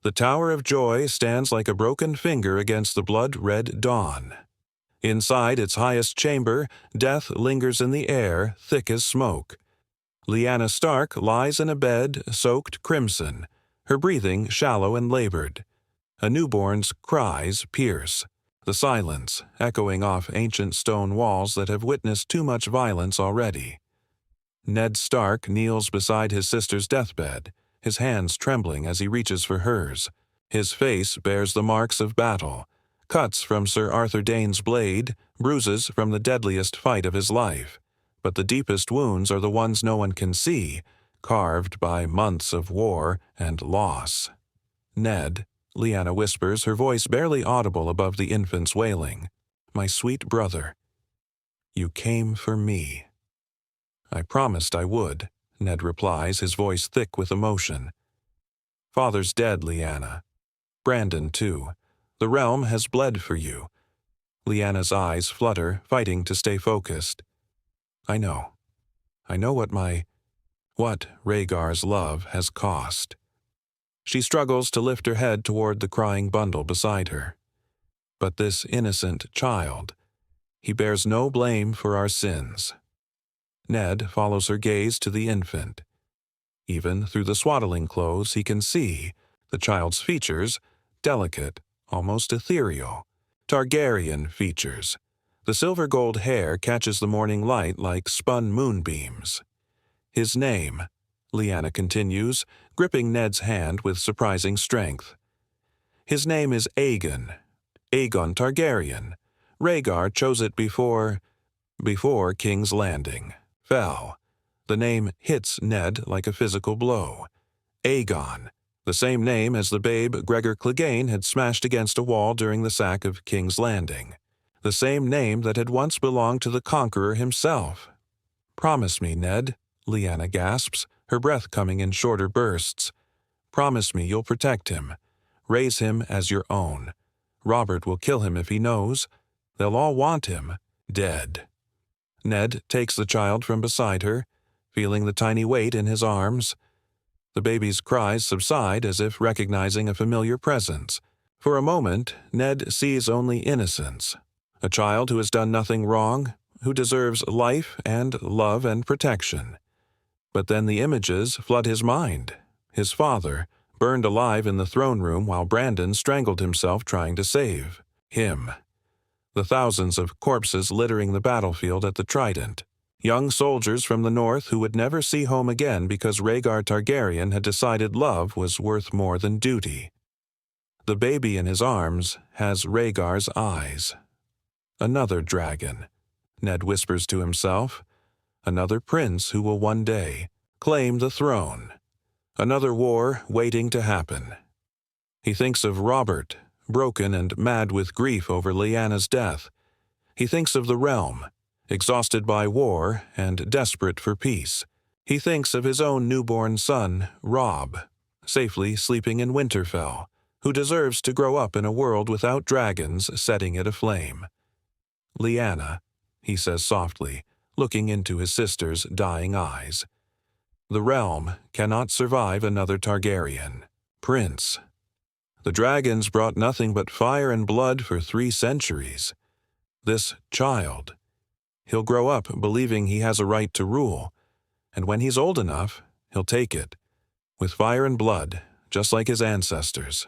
The Tower of Joy stands like a broken finger against the blood-red dawn. Inside its highest chamber, death lingers in the air, thick as smoke. Lyanna Stark lies in a bed soaked crimson, her breathing shallow and labored. A newborn's cries pierce, the silence echoing off ancient stone walls that have witnessed too much violence already. Ned Stark kneels beside his sister's deathbed, his hands trembling as he reaches for hers. His face bears the marks of battle, cuts from Sir Arthur Dayne's blade, bruises from the deadliest fight of his life. But the deepest wounds are the ones no one can see, carved by months of war and loss. "Ned," Lyanna whispers, her voice barely audible above the infant's wailing. "My sweet brother, you came for me." "I promised I would," Ned replies, his voice thick with emotion. "Father's dead, Lyanna. Brandon, too. The realm has bled for you." Lyanna's eyes flutter, fighting to stay focused. "I know. I know what Rhaegar's love has cost." She struggles to lift her head toward the crying bundle beside her. "But this innocent child, he bears no blame for our sins." Ned follows her gaze to the infant. Even through the swaddling clothes he can see the child's features, delicate, almost ethereal, Targaryen features. The silver-gold hair catches the morning light like spun moonbeams. "His name," Lyanna continues, gripping Ned's hand with surprising strength. "His name is Aegon. Aegon Targaryen. Rhaegar chose it before King's Landing fell. The name hits Ned like a physical blow. Aegon, the same name as the babe Gregor Clegane had smashed against a wall during the sack of King's Landing. The same name that had once belonged to the Conqueror himself. "Promise me, Ned," Lyanna gasps, her breath coming in shorter bursts. "Promise me you'll protect him. Raise him as your own. Robert will kill him if he knows. They'll all want him dead." Ned takes the child from beside her, feeling the tiny weight in his arms. The baby's cries subside as if recognizing a familiar presence. For a moment, Ned sees only innocence. A child who has done nothing wrong, who deserves life and love and protection. But then the images flood his mind. His father, burned alive in the throne room while Brandon strangled himself trying to save him. The thousands of corpses littering the battlefield at the Trident. Young soldiers from the north who would never see home again because Rhaegar Targaryen had decided love was worth more than duty. The baby in his arms has Rhaegar's eyes. Another dragon, Ned whispers to himself. Another prince who will one day claim the throne. Another war waiting to happen. He thinks of Robert, broken and mad with grief over Lyanna's death. He thinks of the realm, exhausted by war and desperate for peace. He thinks of his own newborn son, Robb, safely sleeping in Winterfell, who deserves to grow up in a world without dragons setting it aflame. "Lyanna," he says softly, looking into his sister's dying eyes. "The realm cannot survive another Targaryen. Prince. The dragons brought nothing but fire and blood for 3 centuries. This child, he'll grow up believing he has a right to rule, and when he's old enough, he'll take it, with fire and blood, just like his ancestors."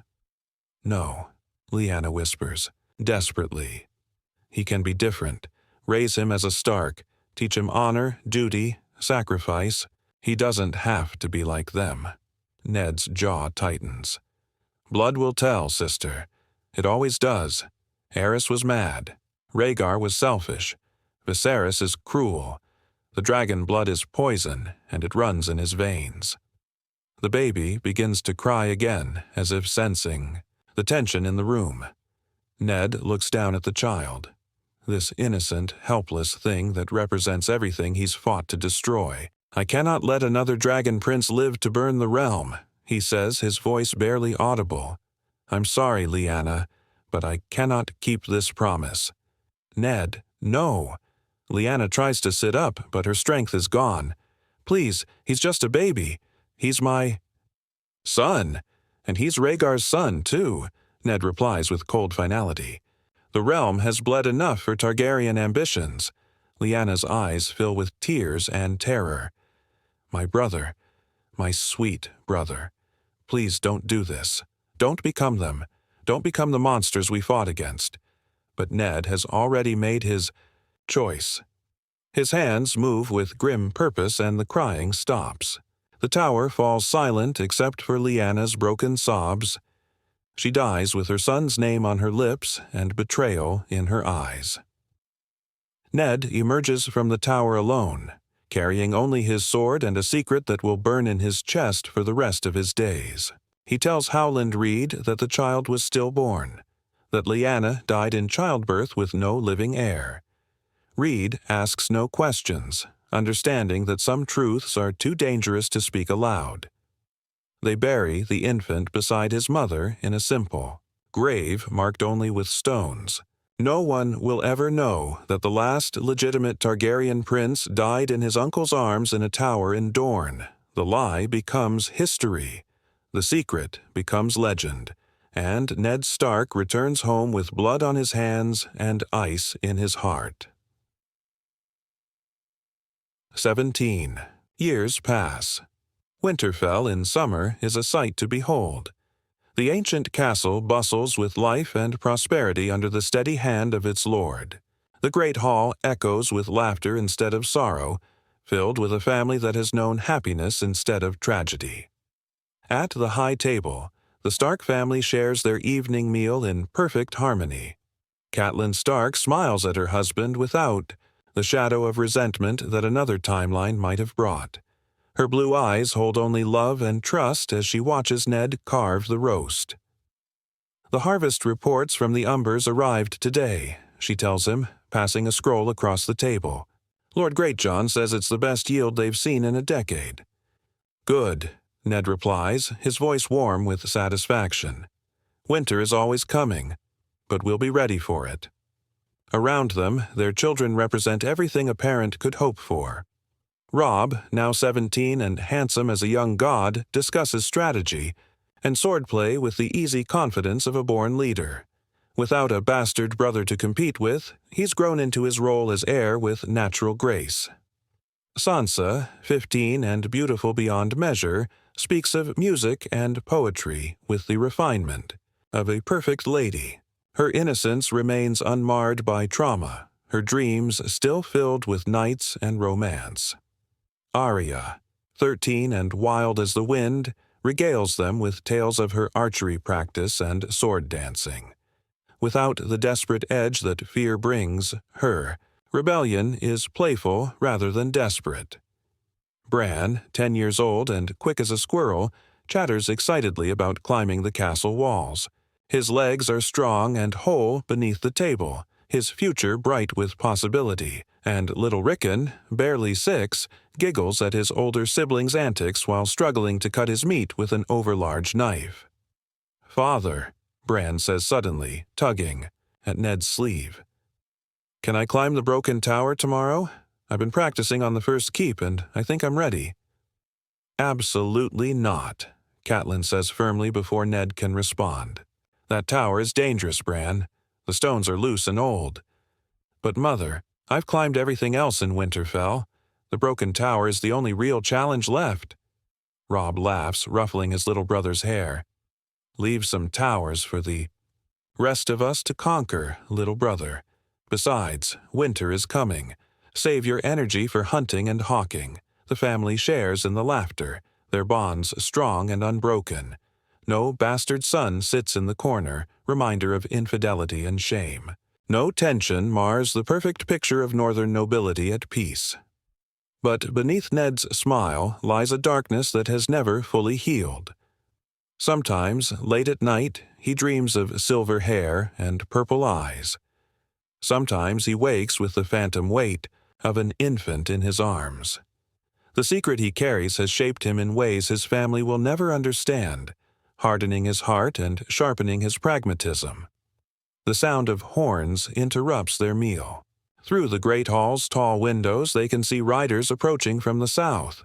"No," Lyanna whispers, desperately. "He can be different. Raise him as a Stark, teach him honor, duty, sacrifice. He doesn't have to be like them." Ned's jaw tightens. "Blood will tell, sister. It always does. Aerys was mad. Rhaegar was selfish. Viserys is cruel. The dragon blood is poison, and it runs in his veins." The baby begins to cry again, as if sensing the tension in the room. Ned looks down at the child. This innocent, helpless thing that represents everything he's fought to destroy. "I cannot let another dragon prince live to burn the realm," he says, his voice barely audible. "I'm sorry, Lyanna, but I cannot keep this promise." "Ned, no." Lyanna tries to sit up, but her strength is gone. "Please, he's just a baby. He's my son." And he's Rhaegar's son, too, Ned replies with cold finality. The realm has bled enough for Targaryen ambitions. Lyanna's eyes fill with tears and terror. My brother, my sweet brother, please don't do this. Don't become them. Don't become the monsters we fought against. But Ned has already made his choice. His hands move with grim purpose and the crying stops. The tower falls silent except for Lyanna's broken sobs. She dies with her son's name on her lips and betrayal in her eyes. Ned emerges from the tower alone, carrying only his sword and a secret that will burn in his chest for the rest of his days. He tells Howland Reed that the child was stillborn, that Lyanna died in childbirth with no living heir. Reed asks no questions, understanding that some truths are too dangerous to speak aloud. They bury the infant beside his mother in a simple grave marked only with stones. No one will ever know that the last legitimate Targaryen prince died in his uncle's arms in a tower in Dorne. The lie becomes history. The secret becomes legend. And Ned Stark returns home with blood on his hands and ice in his heart. 17. Years pass. Winterfell in summer is a sight to behold. The ancient castle bustles with life and prosperity under the steady hand of its lord. The great hall echoes with laughter instead of sorrow, filled with a family that has known happiness instead of tragedy. At the high table, the Stark family shares their evening meal in perfect harmony. Catelyn Stark smiles at her husband without the shadow of resentment that another timeline might have brought. Her blue eyes hold only love and trust as she watches Ned carve the roast. The harvest reports from the Umbers arrived today, she tells him, passing a scroll across the table. Lord Greatjon says it's the best yield they've seen in a decade. Good, Ned replies, his voice warm with satisfaction. Winter is always coming, but we'll be ready for it. Around them, their children represent everything a parent could hope for. Robb, now 17 and handsome as a young god, discusses strategy and swordplay with the easy confidence of a born leader. Without a bastard brother to compete with, he's grown into his role as heir with natural grace. Sansa, 15 and beautiful beyond measure, speaks of music and poetry with the refinement of a perfect lady. Her innocence remains unmarred by trauma, her dreams still filled with nights and romance. Arya, 13 and wild as the wind, regales them with tales of her archery practice and sword dancing. Without the desperate edge that fear brings her, rebellion is playful rather than desperate. Bran, 10 years old and quick as a squirrel, chatters excitedly about climbing the castle walls. His legs are strong and whole beneath the table, his future bright with possibility, and little Rickon, barely 6, giggles at his older sibling's antics while struggling to cut his meat with an overlarge knife. "Father," Bran says suddenly, tugging at Ned's sleeve. "Can I climb the broken tower tomorrow? I've been practicing on the first keep, and I think I'm ready." "Absolutely not," Catelyn says firmly before Ned can respond. "That tower is dangerous, Bran. The stones are loose and old." "But Mother, I've climbed everything else in Winterfell. The broken tower is the only real challenge left." Robb laughs, ruffling his little brother's hair. "Leave some towers for the rest of us to conquer, little brother. Besides, winter is coming. Save your energy for hunting and hawking." The family shares in the laughter, their bonds strong and unbroken. No bastard son sits in the corner, reminder of infidelity and shame. No tension mars the perfect picture of northern nobility at peace. But beneath Ned's smile lies a darkness that has never fully healed. Sometimes, late at night, he dreams of silver hair and purple eyes. Sometimes he wakes with the phantom weight of an infant in his arms. The secret he carries has shaped him in ways his family will never understand, hardening his heart and sharpening his pragmatism. The sound of horns interrupts their meal. Through the great hall's tall windows they can see riders approaching from the south.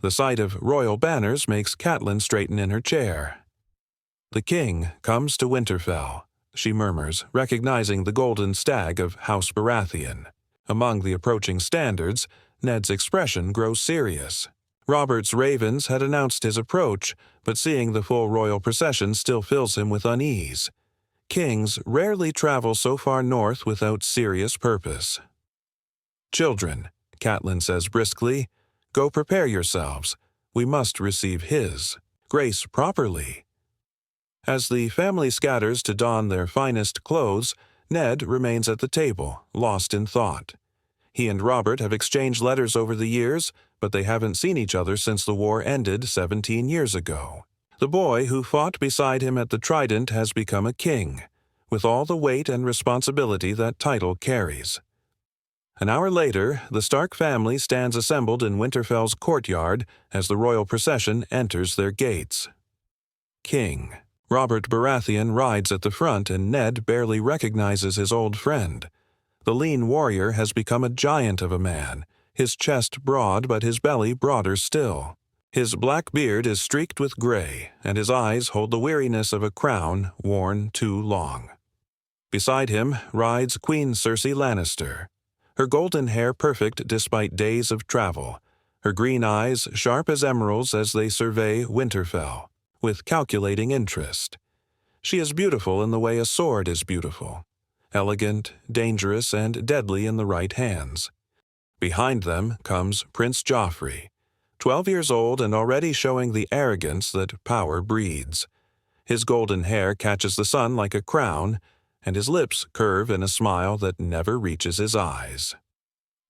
The sight of royal banners makes Catelyn straighten in her chair. The king comes to Winterfell, she murmurs, recognizing the golden stag of House Baratheon. Among the approaching standards, Ned's expression grows serious. Robert's ravens had announced his approach, but seeing the full royal procession still fills him with unease. Kings rarely travel so far north without serious purpose. "Children," Catelyn says briskly, "go prepare yourselves. We must receive his grace properly." As the family scatters to don their finest clothes, Ned remains at the table, lost in thought. He and Robert have exchanged letters over the years, but they haven't seen each other since the war ended 17 years ago. The boy who fought beside him at the Trident has become a king, with all the weight and responsibility that title carries. An hour later, the Stark family stands assembled in Winterfell's courtyard as the royal procession enters their gates. King Robert Baratheon rides at the front, and Ned barely recognizes his old friend. The lean warrior has become a giant of a man, his chest broad but his belly broader still. His black beard is streaked with gray, and his eyes hold the weariness of a crown worn too long. Beside him rides Queen Cersei Lannister, her golden hair perfect despite days of travel, her green eyes sharp as emeralds as they survey Winterfell, with calculating interest. She is beautiful in the way a sword is beautiful, elegant, dangerous, and deadly in the right hands. Behind them comes Prince Joffrey, 12 years old and already showing the arrogance that power breeds. His golden hair catches the sun like a crown, and his lips curve in a smile that never reaches his eyes.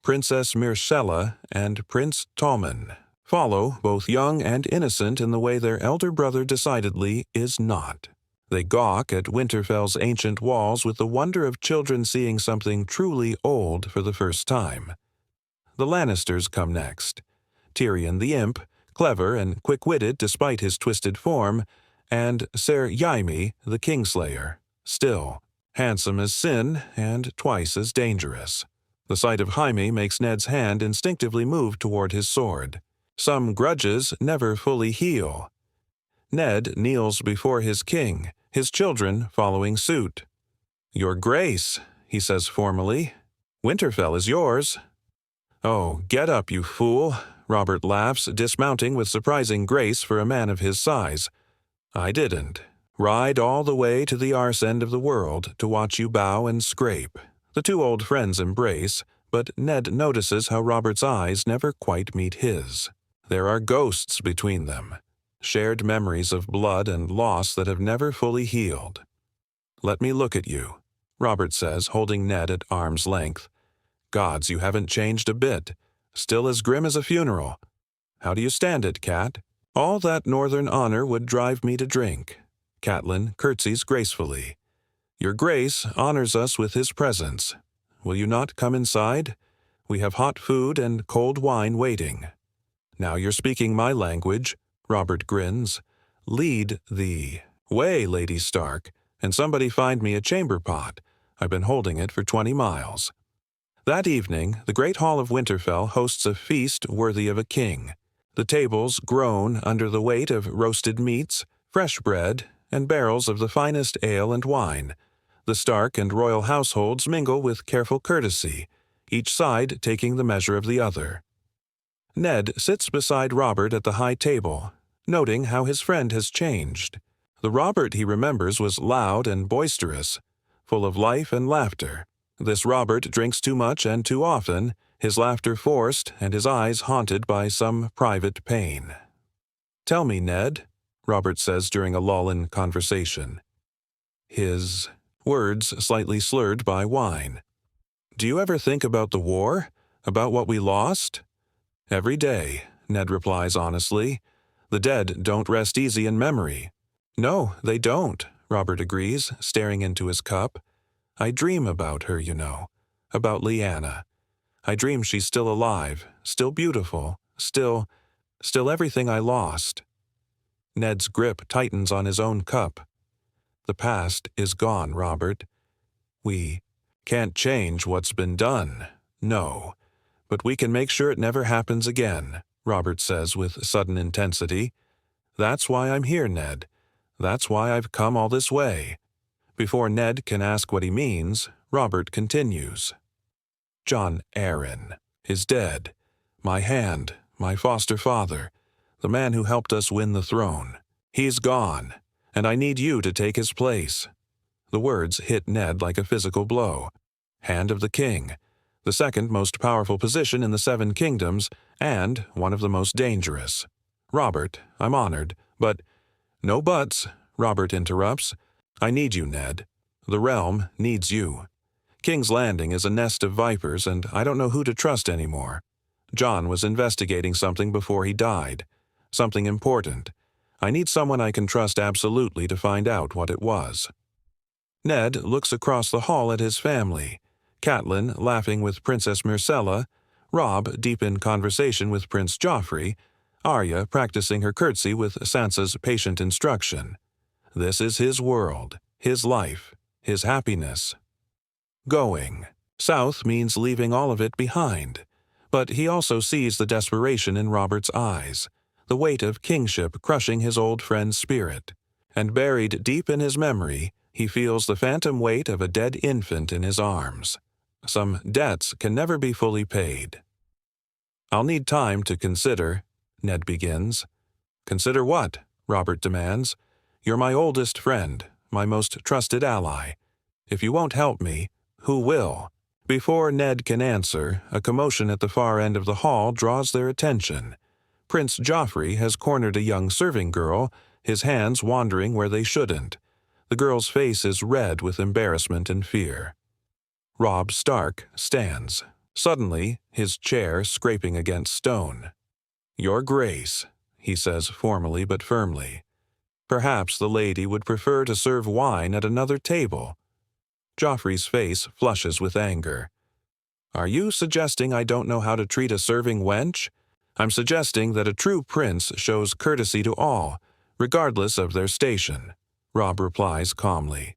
Princess Myrcella and Prince Tommen follow, both young and innocent in the way their elder brother decidedly is not. They gawk at Winterfell's ancient walls with the wonder of children seeing something truly old for the first time. The Lannisters come next. Tyrion the Imp, clever and quick-witted despite his twisted form, and Ser Jaime the Kingslayer, still handsome as sin and twice as dangerous. The sight of Jaime makes Ned's hand instinctively move toward his sword. Some grudges never fully heal. Ned kneels before his king, his children following suit. "Your Grace," he says formally, "Winterfell is yours." "Oh, get up, you fool," Robert laughs, dismounting with surprising grace for a man of his size. "I didn't. Ride all the way to the arse end of the world to watch you bow and scrape." The two old friends embrace, but Ned notices how Robert's eyes never quite meet his. There are ghosts between them, shared memories of blood and loss that have never fully healed. "Let me look at you," Robert says, holding Ned at arm's length. "Gods, you haven't changed a bit. Still as grim as a funeral. How do you stand it, Cat?" "All that northern honor would drive me to drink." Catelyn curtsies gracefully. "Your Grace honors us with his presence. Will you not come inside? We have hot food and cold wine waiting." "Now you're speaking my language," Robert grins. "Lead the way, Lady Stark, and somebody find me a chamber pot. I've been holding it for 20 miles. That evening, the Great Hall of Winterfell hosts a feast worthy of a king. The tables groan under the weight of roasted meats, fresh bread, and barrels of the finest ale and wine. The Stark and royal households mingle with careful courtesy, each side taking the measure of the other. Ned sits beside Robert at the high table, noting how his friend has changed. The Robert he remembers was loud and boisterous, full of life and laughter. This Robert drinks too much and too often, his laughter forced and his eyes haunted by some private pain. "Tell me, Ned," Robert says during a lull in conversation, his words slightly slurred by wine. "Do you ever think about the war? About what we lost?" "Every day," Ned replies honestly. "The dead don't rest easy in memory." "No, they don't," Robert agrees, staring into his cup. "I dream about her, you know, about Lyanna. I dream she's still alive, still beautiful, still everything I lost." Ned's grip tightens on his own cup. "The past is gone, Robert. We can't change what's been done, no. But we can make sure it never happens again," Robert says with sudden intensity. "That's why I'm here, Ned. That's why I've come all this way." Before Ned can ask what he means, Robert continues. "Jon Arryn is dead. My hand, my foster father, the man who helped us win the throne. He's gone, and I need you to take his place." The words hit Ned like a physical blow. Hand of the King, the second most powerful position in the Seven Kingdoms, and one of the most dangerous. "Robert, I'm honored, but—" "No buts," Robert interrupts. "I need you, Ned. The realm needs you. King's Landing is a nest of vipers, and I don't know who to trust anymore. Jon was investigating something before he died. Something important. I need someone I can trust absolutely to find out what it was." Ned looks across the hall at his family. Catelyn laughing with Princess Myrcella, Robb deep in conversation with Prince Joffrey, Arya practicing her curtsy with Sansa's patient instruction. This is his world, his life, his happiness. Going south means leaving all of it behind, but he also sees the desperation in Robert's eyes, the weight of kingship crushing his old friend's spirit, and buried deep in his memory, he feels the phantom weight of a dead infant in his arms. Some debts can never be fully paid. "I'll need time to consider," Ned begins. "Consider what?" Robert demands. "You're my oldest friend, my most trusted ally. If you won't help me, who will?" Before Ned can answer, a commotion at the far end of the hall draws their attention. Prince Joffrey has cornered a young serving girl, his hands wandering where they shouldn't. The girl's face is red with embarrassment and fear. Robb Stark stands, suddenly his chair scraping against stone. "Your Grace," he says formally but firmly. Perhaps the lady would prefer to serve wine at another table. Joffrey's face flushes with anger. "Are you suggesting I don't know how to treat a serving wench? I'm suggesting that a true prince shows courtesy to all, regardless of their station," Robb replies calmly.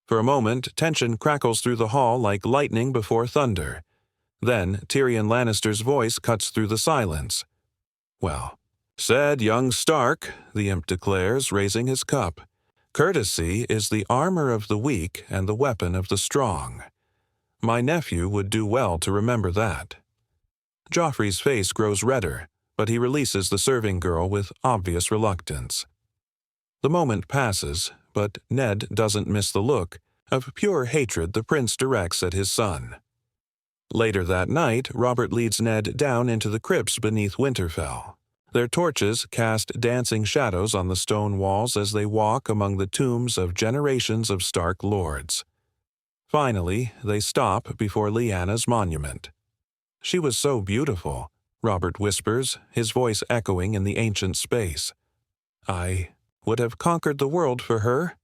For a moment, tension crackles through the hall like lightning before thunder. Then Tyrion Lannister's voice cuts through the silence. "Well said, young Stark," the imp declares, raising his cup. "Courtesy is the armor of the weak and the weapon of the strong. My nephew would do well to remember that." Joffrey's face grows redder, but he releases the serving girl with obvious reluctance. The moment passes, but Ned doesn't miss the look of pure hatred the prince directs at his son. Later that night, Robert leads Ned down into the crypts beneath Winterfell. Their torches cast dancing shadows on the stone walls as they walk among the tombs of generations of Stark lords. Finally, they stop before Lyanna's monument. "She was so beautiful," Robert whispers, his voice echoing in the ancient space. "I would have conquered the world for her.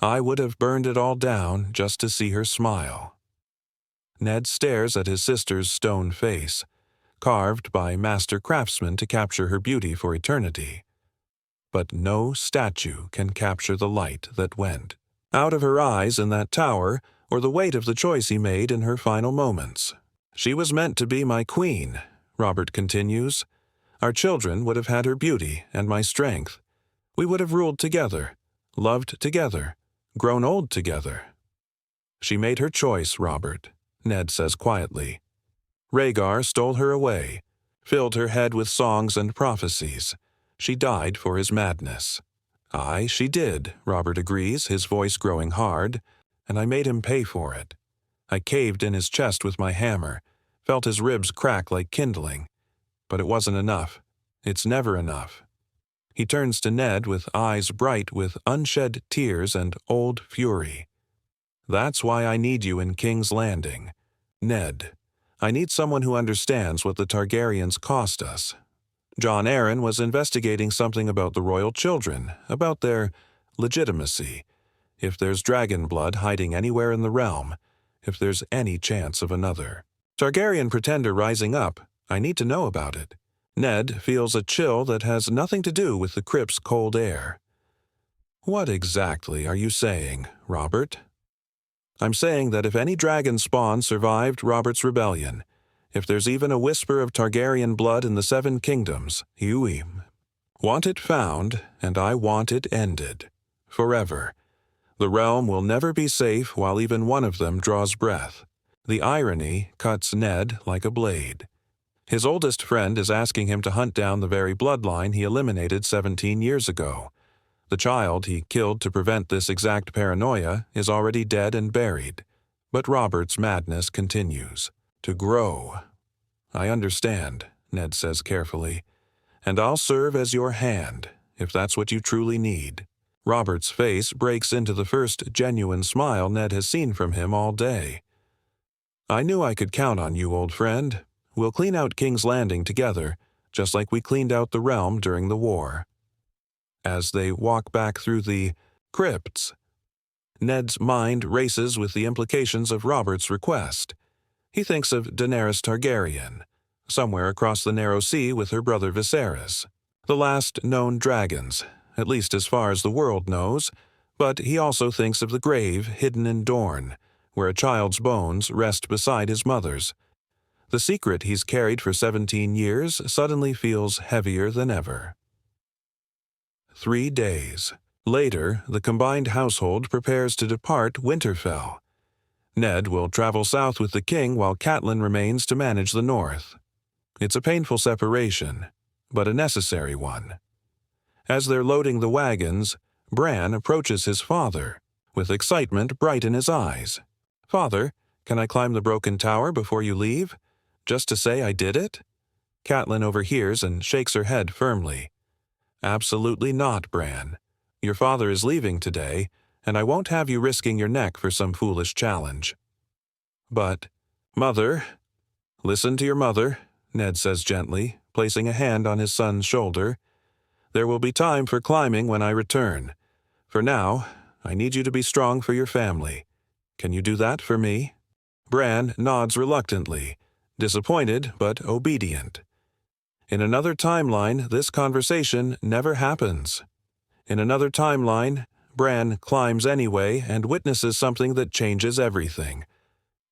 I would have burned it all down just to see her smile." Ned stares at his sister's stone face, carved by master craftsmen to capture her beauty for eternity. But no statue can capture the light that went out of her eyes in that tower, or the weight of the choice he made in her final moments. "She was meant to be my queen," Robert continues. "Our children would have had her beauty and my strength. We would have ruled together, loved together, grown old together." "She made her choice, Robert," Ned says quietly. "Rhaegar stole her away, filled her head with songs and prophecies. She died for his madness." "Aye, she did," Robert agrees, his voice growing hard, "and I made him pay for it. I caved in his chest with my hammer, felt his ribs crack like kindling. But it wasn't enough. It's never enough." He turns to Ned with eyes bright with unshed tears and old fury. "That's why I need you in King's Landing. Ned, I need someone who understands what the Targaryens cost us. Jon Arryn was investigating something about the royal children, about their legitimacy. If there's dragon blood hiding anywhere in the realm, if there's any chance of another Targaryen pretender rising up, I need to know about it." Ned feels a chill that has nothing to do with the crypt's cold air. "What exactly are you saying, Robert?" "I'm saying that if any dragon spawn survived Robert's rebellion, if there's even a whisper of Targaryen blood in the Seven Kingdoms, you want it found, and I want it ended." forever. The realm will never be safe while even one of them draws breath. The irony cuts Ned like a blade. His oldest friend is asking him to hunt down the very bloodline he eliminated 17 years ago. The child he killed to prevent this exact paranoia is already dead and buried. But Robert's madness continues to grow. "I understand," Ned says carefully, "and I'll serve as your hand, if that's what you truly need." Robert's face breaks into the first genuine smile Ned has seen from him all day. "I knew I could count on you, old friend. We'll clean out King's Landing together, just like we cleaned out the realm during the war." As they walk back through the crypts, Ned's mind races with the implications of Robert's request. He thinks of Daenerys Targaryen, somewhere across the Narrow Sea with her brother Viserys, the last known dragons, at least as far as the world knows, but he also thinks of the grave hidden in Dorne, where a child's bones rest beside his mother's. The secret he's carried for 17 years suddenly feels heavier than ever. 3 days. Later, the combined household prepares to depart Winterfell. Ned will travel south with the king while Catelyn remains to manage the north. It's a painful separation, but a necessary one. As they're loading the wagons, Bran approaches his father, with excitement bright in his eyes. "Father, can I climb the broken tower before you leave? Just to say I did it?" Catelyn overhears and shakes her head firmly. "Absolutely not, Bran. Your father is leaving today, and I won't have you risking your neck for some foolish challenge." "But, Mother—" "Listen to your mother," Ned says gently, placing a hand on his son's shoulder. "There will be time for climbing when I return. For now, I need you to be strong for your family. Can you do that for me?" Bran nods reluctantly, disappointed but obedient. In another timeline, this conversation never happens. In another timeline, Bran climbs anyway and witnesses something that changes everything.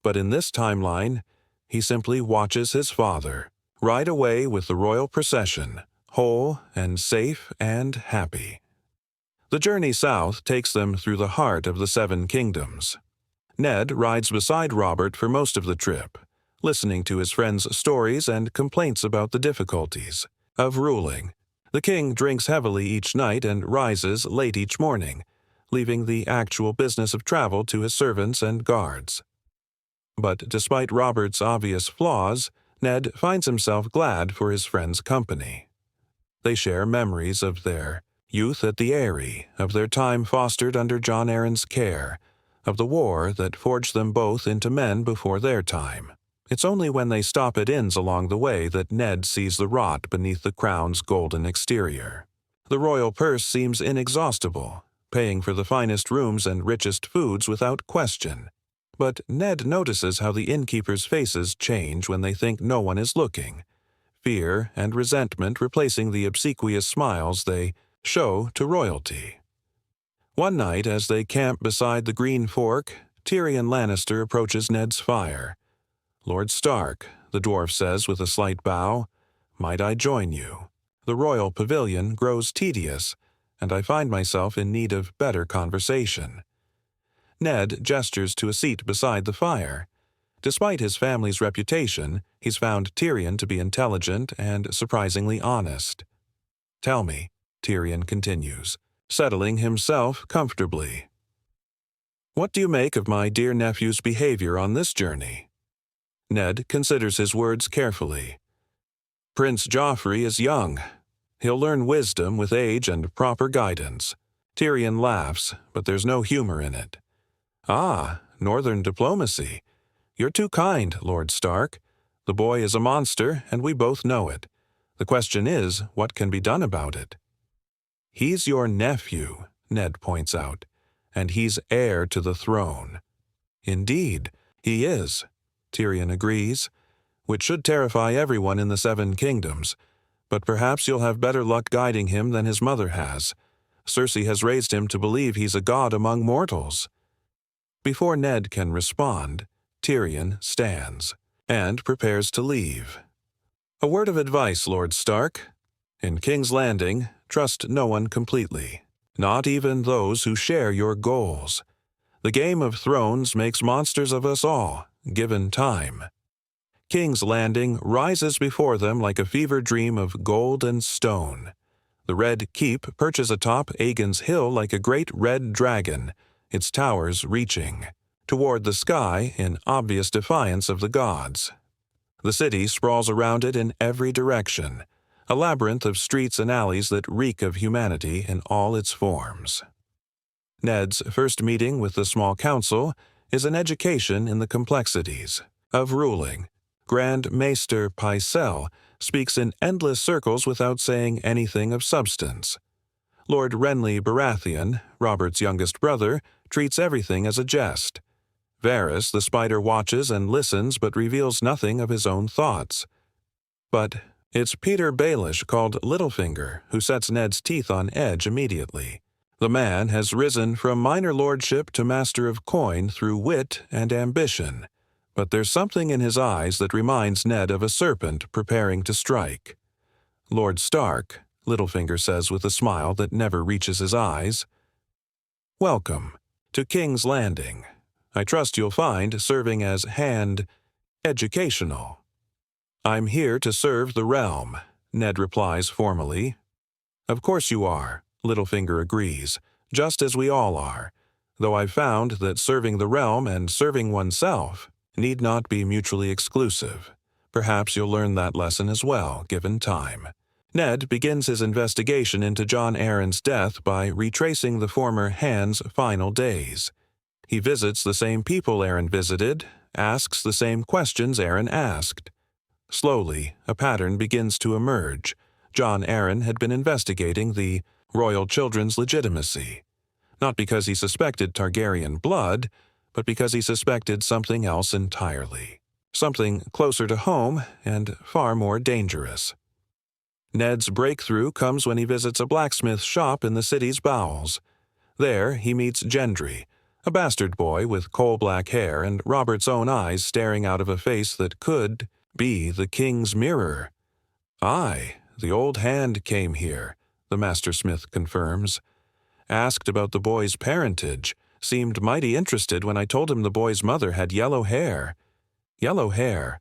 But in this timeline, he simply watches his father ride away with the royal procession, whole and safe and happy. The journey south takes them through the heart of the Seven Kingdoms. Ned rides beside Robert for most of the trip, listening to his friend's stories and complaints about the difficulties of ruling. The king drinks heavily each night and rises late each morning, leaving the actual business of travel to his servants and guards. But despite Robert's obvious flaws, Ned finds himself glad for his friend's company. They share memories of their youth at the Eyrie, of their time fostered under Jon Arryn's care, of the war that forged them both into men before their time. It's only when they stop at inns along the way that Ned sees the rot beneath the crown's golden exterior. The royal purse seems inexhaustible, paying for the finest rooms and richest foods without question. But Ned notices how the innkeepers' faces change when they think no one is looking, fear and resentment replacing the obsequious smiles they show to royalty. One night, as they camp beside the Green Fork, Tyrion Lannister approaches Ned's fire. "Lord Stark," the dwarf says with a slight bow, "might I join you? The royal pavilion grows tedious, and I find myself in need of better conversation." Ned gestures to a seat beside the fire. Despite his family's reputation, he's found Tyrion to be intelligent and surprisingly honest. "Tell me," Tyrion continues, settling himself comfortably. "What do you make of my dear nephew's behavior on this journey?" Ned considers his words carefully. "Prince Joffrey is young. He'll learn wisdom with age and proper guidance." Tyrion laughs, but there's no humor in it. "Ah, northern diplomacy. You're too kind, Lord Stark. The boy is a monster, and we both know it. The question is, what can be done about it?" "He's your nephew," Ned points out, "and he's heir to the throne." "Indeed, he is," Tyrion agrees, "which should terrify everyone in the Seven Kingdoms. But perhaps you'll have better luck guiding him than his mother has. Cersei has raised him to believe he's a god among mortals." Before Ned can respond, Tyrion stands and prepares to leave. "A word of advice, Lord Stark. In King's Landing, trust no one completely. not even those who share your goals. The Game of Thrones makes monsters of us all, given time. King's Landing rises before them like a fever dream of gold and stone. The Red Keep perches atop Aegon's Hill like a great red dragon, its towers reaching toward the sky in obvious defiance of the gods. The city sprawls around it in every direction, a labyrinth of streets and alleys that reek of humanity in all its forms. Ned's first meeting with the small council is an education in the complexities of ruling. Grand Maester Pycelle speaks in endless circles without saying anything of substance. Lord Renly Baratheon, Robert's youngest brother, treats everything as a jest. Varys the Spider watches and listens but reveals nothing of his own thoughts. But it's Peter Baelish, called Littlefinger, who sets Ned's teeth on edge immediately. The man has risen from minor lordship to master of coin through wit and ambition, but there's something in his eyes that reminds Ned of a serpent preparing to strike. Lord Stark, Littlefinger says with a smile that never reaches his eyes, "Welcome to King's Landing. I trust you'll find serving as hand educational." "I'm here to serve the realm," Ned replies formally. "Of course you are," Littlefinger agrees, "just as we all are, though I've found that serving the realm and serving oneself need not be mutually exclusive. Perhaps you'll learn that lesson as well, given time." Ned begins his investigation into Jon Arryn's death by retracing the former Hand's final days. He visits the same people Arryn visited, asks the same questions Arryn asked. Slowly, a pattern begins to emerge. Jon Arryn had been investigating the royal children's legitimacy, not because he suspected Targaryen blood, but because he suspected something else entirely, something closer to home and far more dangerous. Ned's breakthrough comes when he visits a blacksmith shop in the city's bowels. There he meets Gendry, a bastard boy with coal-black hair and Robert's own eyes staring out of a face that could be the king's mirror. "Aye, the old Hand came here," the mastersmith confirms. "Asked about the boy's parentage, seemed mighty interested when I told him the boy's mother had yellow hair. Yellow hair,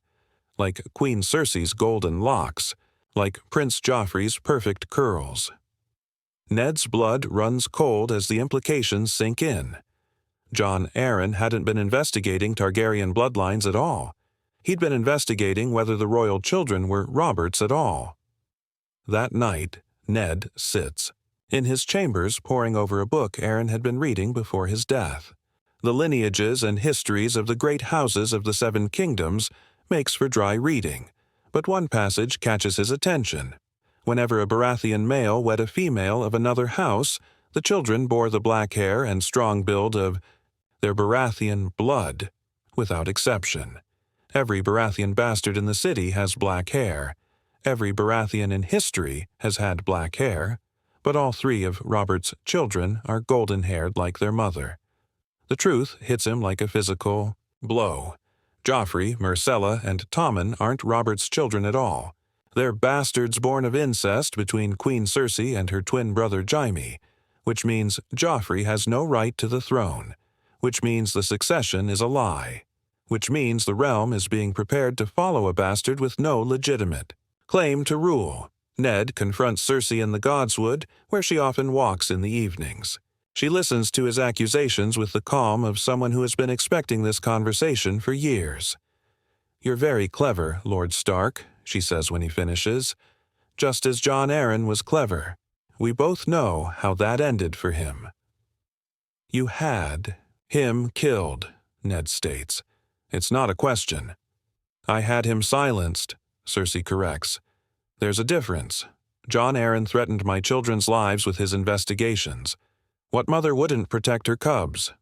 like Queen Cersei's golden locks, like Prince Joffrey's perfect curls." Ned's blood runs cold as the implications sink in. Jon Arryn hadn't been investigating Targaryen bloodlines at all. He'd been investigating whether the royal children were Robert's at all. That night, Ned sits in his chambers poring over a book Arryn had been reading before his death. The lineages and histories of the great houses of the Seven Kingdoms makes for dry reading, but one passage catches his attention. Whenever a Baratheon male wed a female of another house, the children bore the black hair and strong build of their Baratheon blood, without exception. Every Baratheon bastard in the city has black hair. Every Baratheon in history has had black hair, but all three of Robert's children are golden-haired like their mother. The truth hits him like a physical blow. Joffrey, Myrcella, and Tommen aren't Robert's children at all. They're bastards born of incest between Queen Cersei and her twin brother Jaime, which means Joffrey has no right to the throne, which means the succession is a lie, which means the realm is being prepared to follow a bastard with no legitimate claim to rule. Ned confronts Cersei in the Godswood, where she often walks in the evenings. She listens to his accusations with the calm of someone who has been expecting this conversation for years. "You're very clever, Lord Stark," she says when he finishes. "Just as Jon Arryn was clever. We both know how that ended for him." "You had him killed," Ned states. "It's not a question." "I had him silenced," Cersei corrects. "There's a difference. Jon Arryn threatened my children's lives with his investigations. What mother wouldn't protect her cubs?"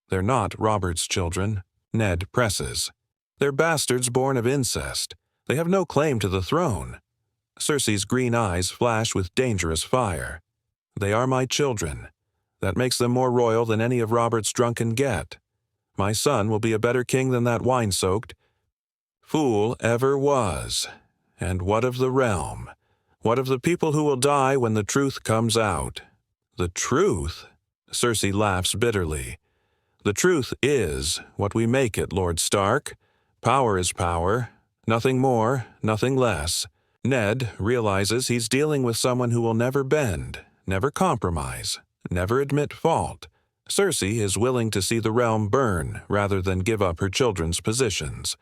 "They're not Robert's children," Ned presses. "They're bastards born of incest. They have no claim to the throne." Cersei's green eyes flash with dangerous fire. "They are my children. That makes them more royal than any of Robert's drunken get. My son will be a better king than that wine-soaked fool ever was. And what of the realm? What of the people who will die when the truth comes out? The truth? Cersei laughs bitterly. The truth is what we make it, Lord Stark. Power is power. Nothing more, nothing less. Ned realizes he's dealing with someone who will never bend, never compromise, never admit fault. Cersei is willing to see the realm burn rather than give up her children's positions.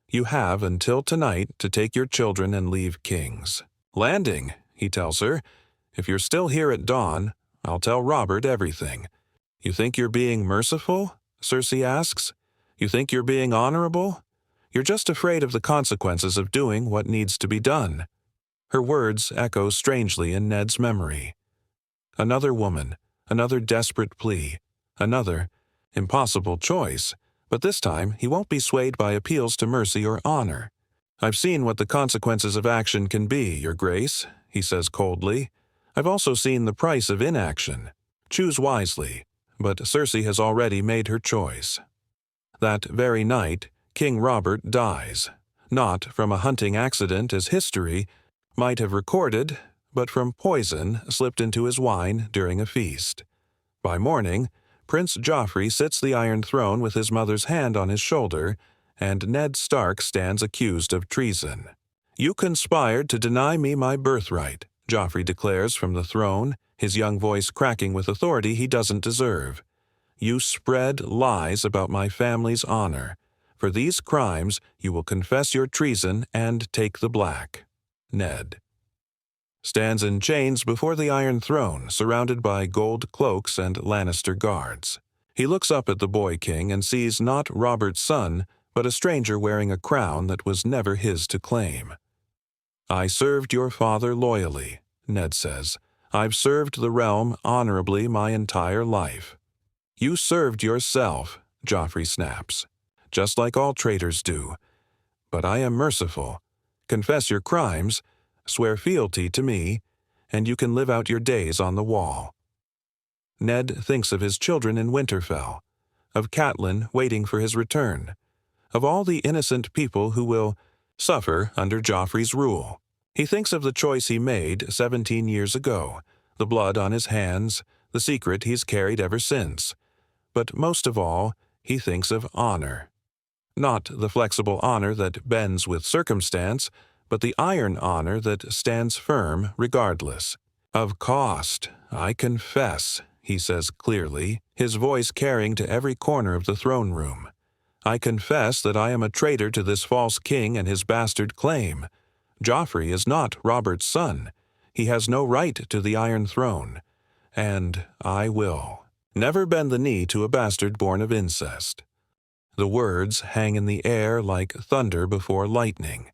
You have until tonight to take your children and leave King's Landing, he tells her. If you're still here at dawn, I'll tell Robert everything. You think you're being merciful? Cersei asks. You think you're being honorable? You're just afraid of the consequences of doing what needs to be done. Her words echo strangely in Ned's memory. Another woman, another desperate plea, another impossible choice, but this time he won't be swayed by appeals to mercy or honor. I've seen what the consequences of action can be, Your Grace, he says coldly. I've also seen the price of inaction. Choose wisely, but Cersei has already made her choice. That very night, King Robert dies, not from a hunting accident as history might have recorded, but from poison slipped into his wine during a feast. By morning, Prince Joffrey sits the Iron Throne with his mother's hand on his shoulder, and Ned Stark stands accused of treason. You conspired to deny me my birthright, Joffrey declares from the throne, his young voice cracking with authority he doesn't deserve. You spread lies about my family's honor. For these crimes, you will confess your treason and take the black. Ned stands in chains before the Iron Throne, surrounded by gold cloaks and Lannister guards. He looks up at the boy king and sees not Robert's son, but a stranger wearing a crown that was never his to claim. I served your father loyally, Ned says. I've served the realm honorably my entire life. You served yourself, Joffrey snaps, just like all traitors do. But I am merciful. Confess your crimes, swear fealty to me, and you can live out your days on the wall. Ned thinks of his children in Winterfell, of Catelyn waiting for his return, of all the innocent people who will suffer under Joffrey's rule. He thinks of the choice he made 17 years ago, the blood on his hands, the secret he's carried ever since. But most of all, he thinks of honor. Not the flexible honor that bends with circumstance, but the iron honor that stands firm regardless. Of cost, I confess, he says clearly, his voice carrying to every corner of the throne room. I confess that I am a traitor to this false king and his bastard claim. Joffrey is not Robert's son. He has no right to the Iron Throne. And I will never bend the knee to a bastard born of incest. The words hang in the air like thunder before lightning.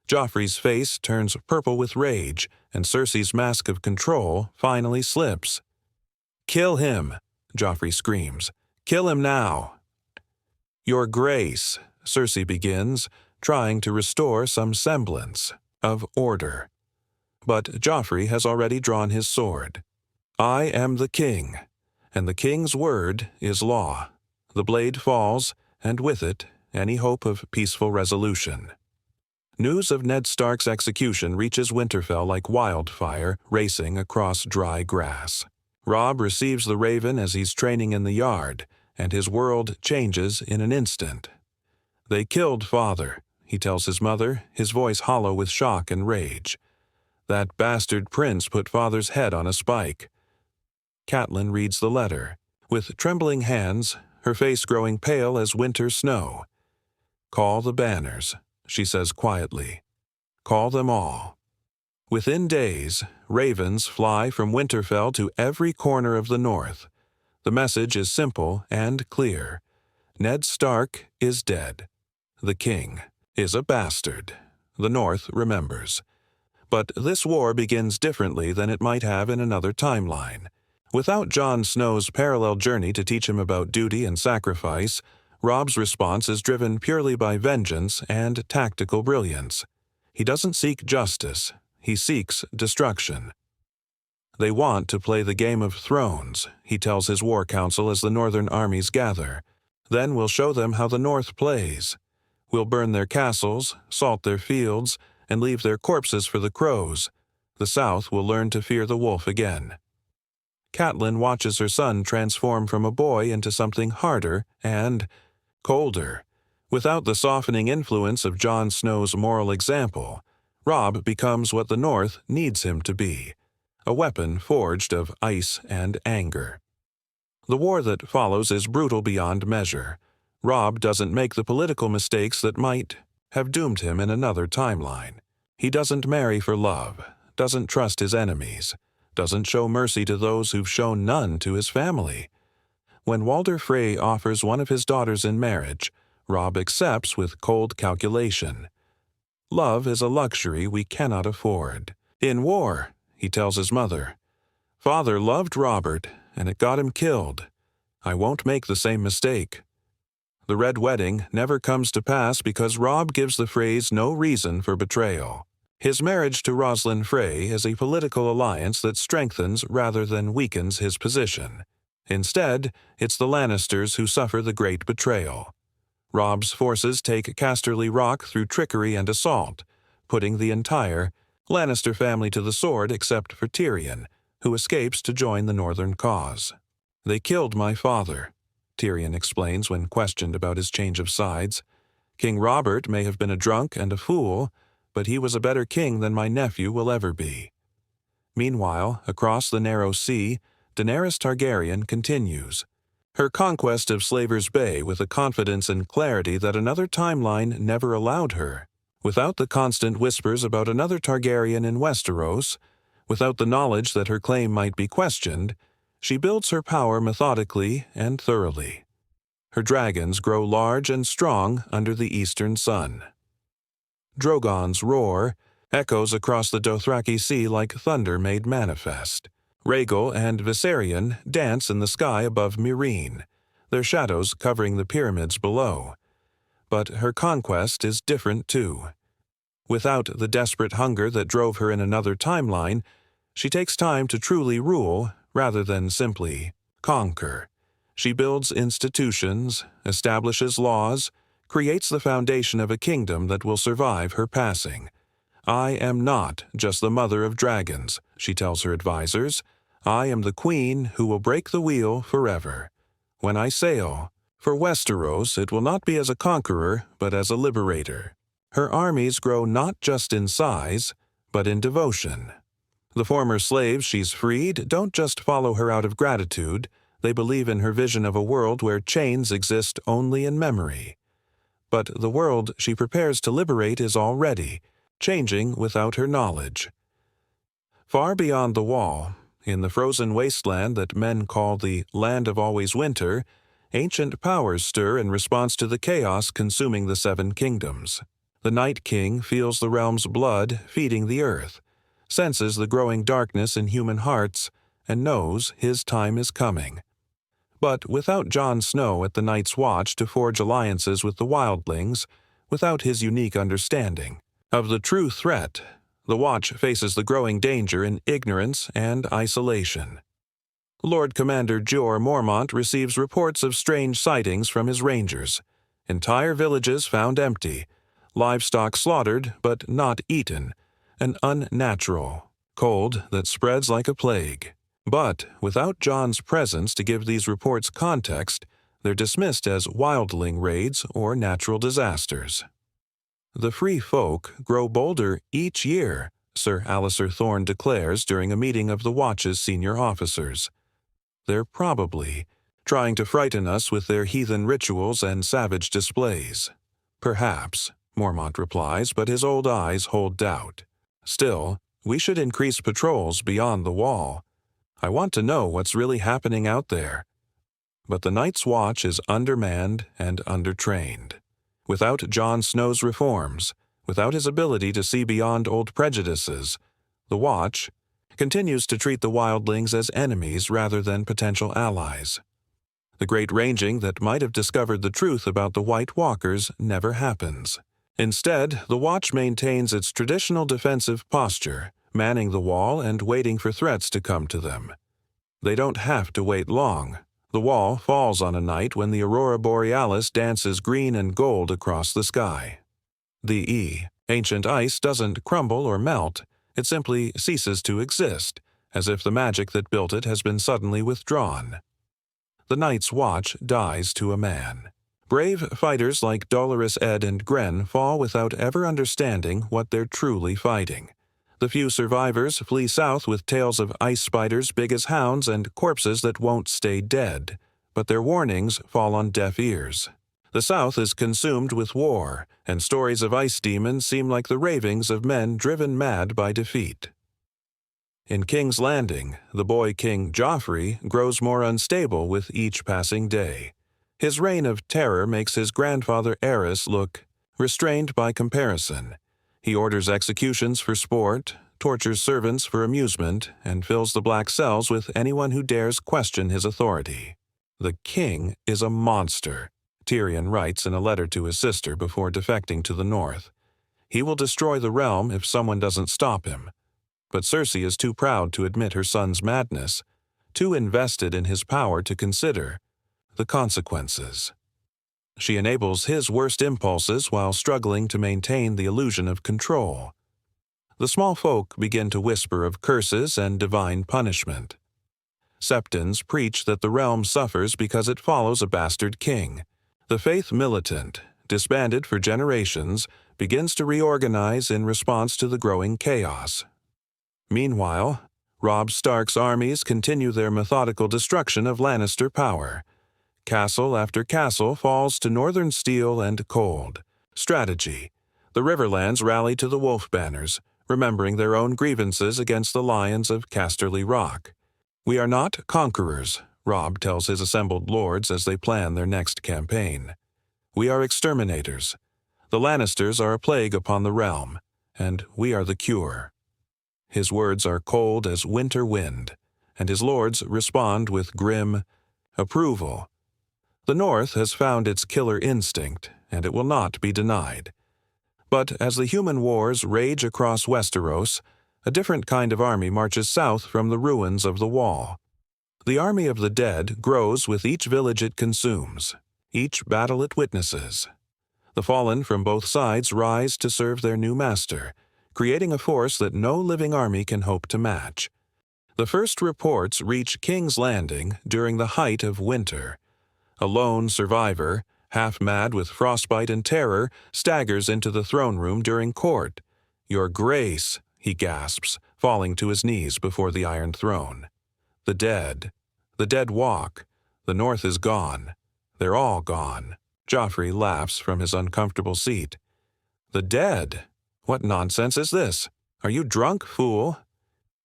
Joffrey's face turns purple with rage, and Cersei's mask of control finally slips. Kill him, Joffrey screams. Kill him now. Your Grace, Cersei begins, trying to restore some semblance of order. But Joffrey has already drawn his sword. I am the king, and the king's word is law. The blade falls, and with it, any hope of peaceful resolution. News of Ned Stark's execution reaches Winterfell like wildfire racing across dry grass. Robb receives the raven as he's training in the yard, and his world changes in an instant. They killed father, he tells his mother, his voice hollow with shock and rage. That bastard prince put father's head on a spike. Catelyn reads the letter. With trembling hands, her face growing pale as winter snow. Call the banners, she says quietly. Call them all. Within days, ravens fly from Winterfell to every corner of the north. The message is simple and clear. Ned Stark is dead. The king is a bastard. The North remembers. But this war begins differently than it might have in another timeline. Without Jon Snow's parallel journey to teach him about duty and sacrifice, Robb's response is driven purely by vengeance and tactical brilliance. He doesn't seek justice. He seeks destruction. They want to play the Game of Thrones, he tells his war council as the northern armies gather. Then we'll show them how the North plays. We'll burn their castles, salt their fields, and leave their corpses for the crows. The South will learn to fear the wolf again. Catelyn watches her son transform from a boy into something harder and colder. Without the softening influence of Jon Snow's moral example, Robb becomes what the North needs him to be, a weapon forged of ice and anger. The war that follows is brutal beyond measure. Robb doesn't make the political mistakes that might have doomed him in another timeline. He doesn't marry for love, doesn't trust his enemies, doesn't show mercy to those who've shown none to his family. When Walder Frey offers one of his daughters in marriage, Robb accepts with cold calculation. Love is a luxury we cannot afford. In war, he tells his mother, "Father loved Robert, and it got him killed. I won't make the same mistake." The Red Wedding never comes to pass because Robb gives the Freys no reason for betrayal. His marriage to Rosalind Frey is a political alliance that strengthens rather than weakens his position. Instead, it's the Lannisters who suffer the great betrayal. Robb's forces take Casterly Rock through trickery and assault, putting the entire Lannister family to the sword except for Tyrion, who escapes to join the Northern cause. "They killed my father," Tyrion explains when questioned about his change of sides. "King Robert may have been a drunk and a fool, but he was a better king than my nephew will ever be." Meanwhile, across the narrow sea, Daenerys Targaryen continues her conquest of Slaver's Bay with a confidence and clarity that another timeline never allowed her. Without the constant whispers about another Targaryen in Westeros, without the knowledge that her claim might be questioned, she builds her power methodically and thoroughly. Her dragons grow large and strong under the eastern sun. Drogon's roar echoes across the Dothraki Sea like thunder made manifest. Rhaegal and Viserion dance in the sky above Meereen, their shadows covering the pyramids below. But her conquest is different too. Without the desperate hunger that drove her in another timeline, she takes time to truly rule rather than simply conquer. She builds institutions, establishes laws, creates the foundation of a kingdom that will survive her passing. "I am not just the mother of dragons," she tells her advisors. "I am the queen who will break the wheel forever. When I sail for Westeros, it will not be as a conqueror, but as a liberator." Her armies grow not just in size, but in devotion. The former slaves she's freed don't just follow her out of gratitude, they believe in her vision of a world where chains exist only in memory. But the world she prepares to liberate is already changing without her knowledge. Far beyond the Wall, in the frozen wasteland that men call the Land of Always Winter, ancient powers stir in response to the chaos consuming the Seven Kingdoms. The Night King feels the realm's blood feeding the earth, senses the growing darkness in human hearts, and knows his time is coming. But without Jon Snow at the Night's Watch to forge alliances with the wildlings, without his unique understanding of the true threat, the Watch faces the growing danger in ignorance and isolation. Lord Commander Jeor Mormont receives reports of strange sightings from his rangers. Entire villages found empty, livestock slaughtered but not eaten, an unnatural cold that spreads like a plague. But without Jon's presence to give these reports context, they're dismissed as wildling raids or natural disasters. "The free folk grow bolder each year," Sir Alliser Thorne declares during a meeting of the Watch's senior officers. "They're probably trying to frighten us with their heathen rituals and savage displays." "Perhaps," Mormont replies, but his old eyes hold doubt. "Still, we should increase patrols beyond the Wall. I want to know what's really happening out there." But the Night's Watch is undermanned and undertrained. Without Jon Snow's reforms, without his ability to see beyond old prejudices, the Watch continues to treat the wildlings as enemies rather than potential allies. The great ranging that might have discovered the truth about the White Walkers never happens. Instead, the Watch maintains its traditional defensive posture, manning the Wall and waiting for threats to come to them. They don't have to wait long. The Wall falls on a night when the Aurora Borealis dances green and gold across the sky. The ancient ice doesn't crumble or melt, it simply ceases to exist, as if the magic that built it has been suddenly withdrawn. The Night's Watch dies to a man. Brave fighters like Dolorous Ed and Gren fall without ever understanding what they're truly fighting. The few survivors flee south with tales of ice spiders big as hounds and corpses that won't stay dead, but their warnings fall on deaf ears. The South is consumed with war, and stories of ice demons seem like the ravings of men driven mad by defeat. In King's Landing, the boy king Joffrey grows more unstable with each passing day. His reign of terror makes his grandfather Aerys look restrained by comparison. He orders executions for sport, tortures servants for amusement, and fills the black cells with anyone who dares question his authority. The king is a monster, Tyrion writes in a letter to his sister before defecting to the north. He will destroy the realm if someone doesn't stop him. But Cersei is too proud to admit her son's madness, too invested in his power to consider the consequences. She enables his worst impulses while struggling to maintain the illusion of control. The small folk begin to whisper of curses and divine punishment. Septons preach that the realm suffers because it follows a bastard king. The faith militant, disbanded for generations, begins to reorganize in response to the growing chaos. Meanwhile, Robb Stark's armies continue their methodical destruction of Lannister power. Castle after castle falls to northern steel and cold. Strategy. The Riverlands rally to the wolf banners, remembering their own grievances against the lions of Casterly Rock. "We are not conquerors," Robb tells his assembled lords as they plan their next campaign. "We are exterminators. The Lannisters are a plague upon the realm, and we are the cure." His words are cold as winter wind, and his lords respond with grim approval. The North has found its killer instinct, and it will not be denied. But as the human wars rage across Westeros, a different kind of army marches south from the ruins of the Wall. The army of the dead grows with each village it consumes, each battle it witnesses. The fallen from both sides rise to serve their new master, creating a force that no living army can hope to match. The first reports reach King's Landing during the height of winter. A lone survivor, half mad with frostbite and terror, staggers into the throne room during court. "Your Grace," he gasps, falling to his knees before the Iron Throne. The dead walk. The North is gone. They're all gone. Joffrey laughs from his uncomfortable seat. "The dead? What nonsense is this? Are you drunk, fool?"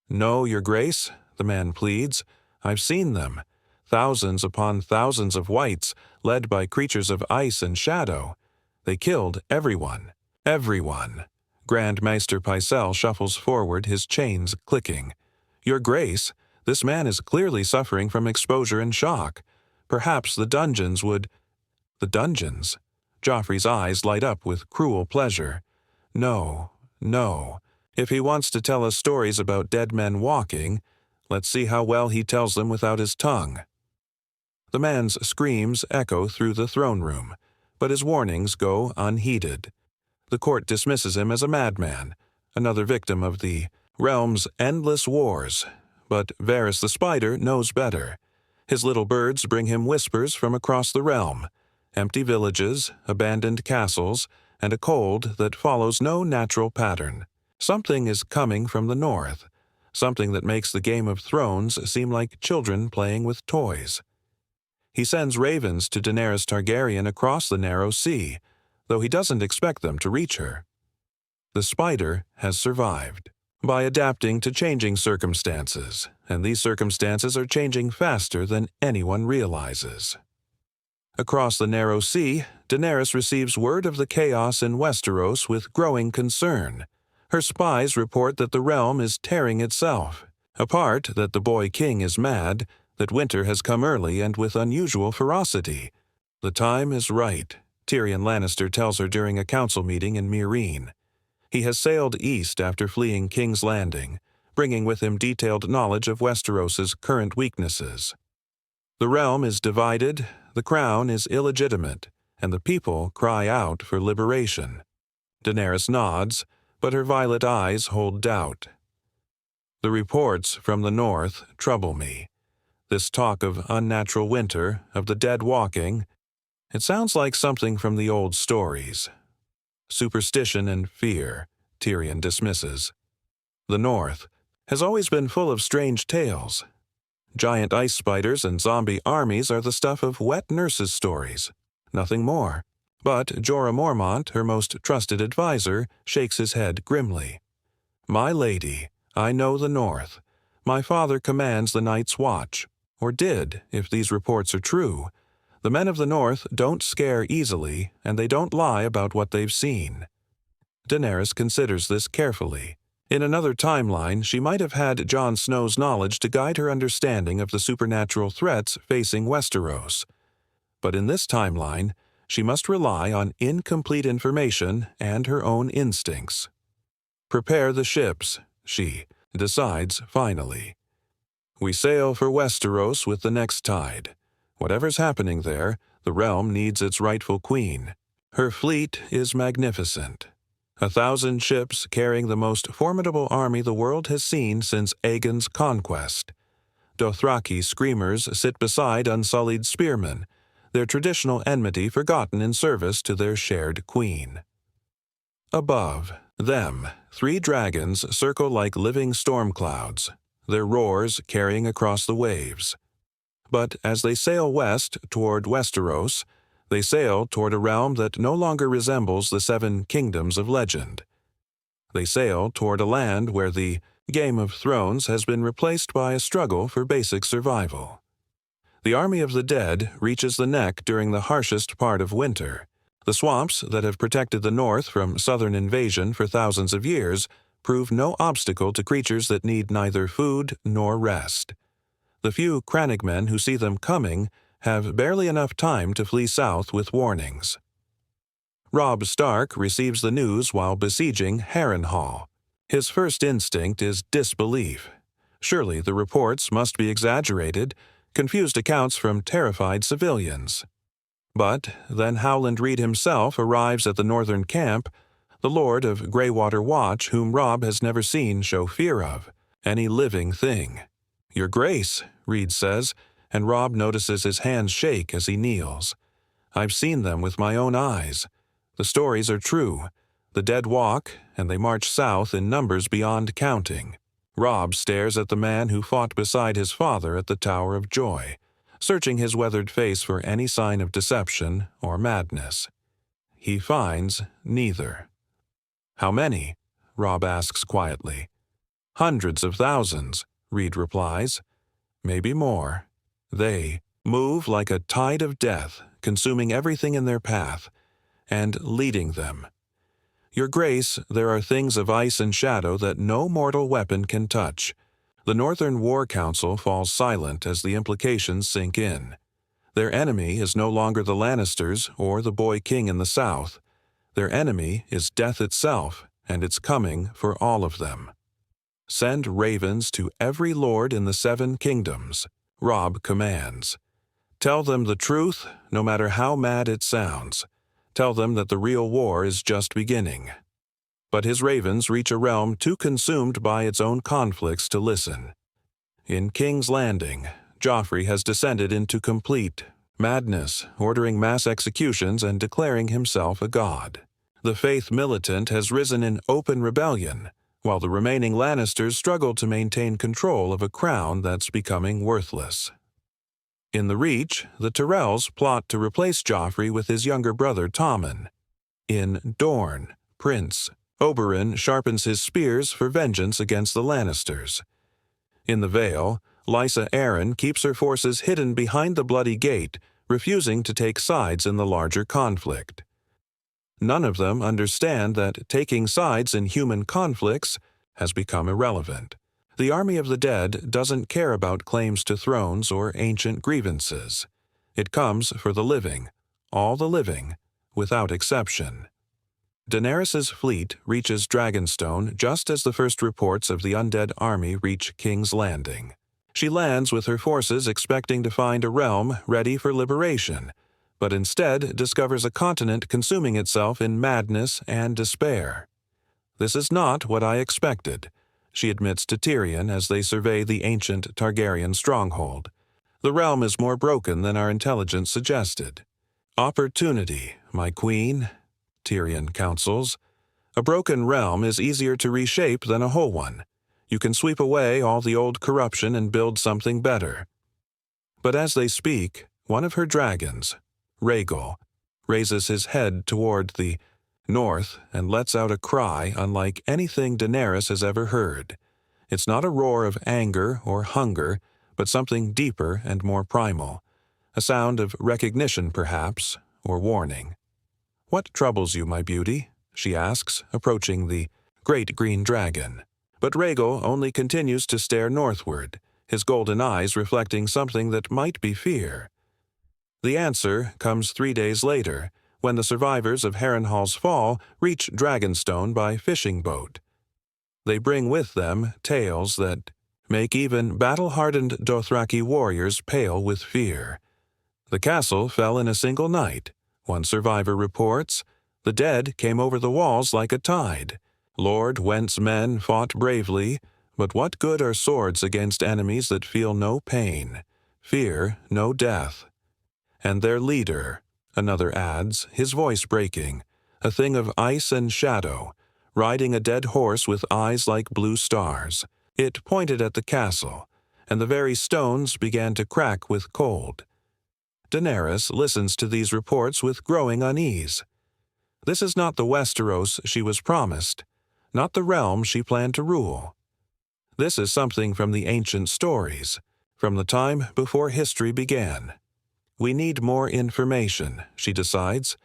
"No, Your Grace," the man pleads. "I've seen them. Thousands upon thousands of whites, led by creatures of ice and shadow. They killed everyone. Everyone." Grand Maester Pycelle shuffles forward, his chains clicking. "Your Grace, this man is clearly suffering from exposure and shock. Perhaps the dungeons would—" "The dungeons?" Joffrey's eyes light up with cruel pleasure. "No, no. If he wants to tell us stories about dead men walking, let's see how well he tells them without his tongue." The man's screams echo through the throne room, but his warnings go unheeded. The court dismisses him as a madman, another victim of the realm's endless wars. But Varys the Spider knows better. His little birds bring him whispers from across the realm, empty villages, abandoned castles, and a cold that follows no natural pattern. Something is coming from the north, something that makes the Game of Thrones seem like children playing with toys. He sends ravens to Daenerys Targaryen across the narrow sea, though he doesn't expect them to reach her. The spider has survived by adapting to changing circumstances, and these circumstances are changing faster than anyone realizes. Across the narrow sea, Daenerys receives word of the chaos in Westeros with growing concern. Her spies report that the realm is tearing itself apart, that the boy king is mad, that winter has come early and with unusual ferocity. "The time is right," Tyrion Lannister tells her during a council meeting in Meereen. He has sailed east after fleeing King's Landing, bringing with him detailed knowledge of Westeros's current weaknesses. The realm is divided, the crown is illegitimate, and the people cry out for liberation. Daenerys nods, but her violet eyes hold doubt. The reports from the north trouble me. This talk of unnatural winter, of the dead walking, it sounds like something from the old stories. Superstition and fear, Tyrion dismisses. The north has always been full of strange tales. Giant ice spiders and zombie armies are the stuff of wet nurses' stories, nothing more. But Jorah Mormont, her most trusted adviser, shakes his head grimly. My lady, I know the north. My father commands the Night's Watch, or did, if these reports are true. The men of the north don't scare easily, and they don't lie about what they've seen. Daenerys considers this carefully. In another timeline, she might have had Jon Snow's knowledge to guide her understanding of the supernatural threats facing Westeros. But in this timeline, she must rely on incomplete information and her own instincts. Prepare the ships, she decides finally. We sail for Westeros with the next tide. Whatever's happening there, the realm needs its rightful queen. Her fleet is magnificent. 1,000 ships carrying the most formidable army the world has seen since Aegon's conquest. Dothraki screamers sit beside unsullied spearmen, their traditional enmity forgotten in service to their shared queen. Above them, 3 dragons circle like living storm clouds, their roars carrying across the waves. But as they sail west toward Westeros, they sail toward a realm that no longer resembles the 7 kingdoms of legend. They sail toward a land where the Game of Thrones has been replaced by a struggle for basic survival. The army of the dead reaches the neck during the harshest part of winter. The swamps that have protected the north from southern invasion for thousands of years prove no obstacle to creatures that need neither food nor rest. The few crannogmen who see them coming have barely enough time to flee south with warnings. Robb Stark receives the news while besieging Harrenhal. His first instinct is disbelief. Surely the reports must be exaggerated, confused accounts from terrified civilians. But then Howland Reed himself arrives at the northern camp, the Lord of Greywater Watch whom Robb has never seen show fear of any living thing. Your Grace, Reed says, and Robb notices his hands shake as he kneels. I've seen them with my own eyes. The stories are true. The dead walk, and they march south in numbers beyond counting. Robb stares at the man who fought beside his father at the Tower of Joy, searching his weathered face for any sign of deception or madness. He finds neither. How many? Robb asks quietly. Hundreds of thousands, Reed replies. Maybe more. They move like a tide of death, consuming everything in their path, and leading them. Your Grace, there are things of ice and shadow that no mortal weapon can touch. The Northern War Council falls silent as the implications sink in. Their enemy is no longer the Lannisters or the Boy King in the south. Their enemy is death itself, and it's coming for all of them. Send ravens to every lord in the 7 kingdoms, Robb commands. Tell them the truth, no matter how mad it sounds. Tell them that the real war is just beginning. But his ravens reach a realm too consumed by its own conflicts to listen. In King's Landing, Joffrey has descended into complete madness, ordering mass executions and declaring himself a god. The Faith Militant has risen in open rebellion, while the remaining Lannisters struggle to maintain control of a crown that's becoming worthless. In the Reach, the Tyrells plot to replace Joffrey with his younger brother Tommen. In Dorne, Prince Oberyn sharpens his spears for vengeance against the Lannisters. In the Vale, Lysa Arryn keeps her forces hidden behind the Bloody Gate, refusing to take sides in the larger conflict. None of them understand that taking sides in human conflicts has become irrelevant. The army of the dead doesn't care about claims to thrones or ancient grievances. It comes for the living, all the living, without exception. Daenerys' fleet reaches Dragonstone just as the first reports of the undead army reach King's Landing. She lands with her forces expecting to find a realm ready for liberation, but instead discovers a continent consuming itself in madness and despair. This is not what I expected, she admits to Tyrion as they survey the ancient Targaryen stronghold. "The realm is more broken than our intelligence suggested." "Opportunity, my queen," Tyrion counsels. "A broken realm is easier to reshape than a whole one. You can sweep away all the old corruption and build something better." But as they speak, one of her dragons, Rhaegal, raises his head toward the north and lets out a cry unlike anything Daenerys has ever heard. It's not a roar of anger or hunger, but something deeper and more primal. A sound of recognition, perhaps, or warning. "What troubles you, my beauty?" she asks, approaching the great green dragon. But Rhaegal only continues to stare northward, his golden eyes reflecting something that might be fear. The answer comes 3 days later, when the survivors of Harrenhal's fall reach Dragonstone by fishing boat. They bring with them tales that make even battle-hardened Dothraki warriors pale with fear. The castle fell in a single night. One survivor reports, "The dead came over the walls like a tide. Lord Whent's men fought bravely, but what good are swords against enemies that feel no pain, fear no death? And their leader," another adds, his voice breaking, "a thing of ice and shadow, riding a dead horse with eyes like blue stars. It pointed at the castle, and the very stones began to crack with cold." Daenerys listens to these reports with growing unease. This is not the Westeros she was promised, not the realm she planned to rule. This is something from the ancient stories, from the time before history began. "We need more information," she decides.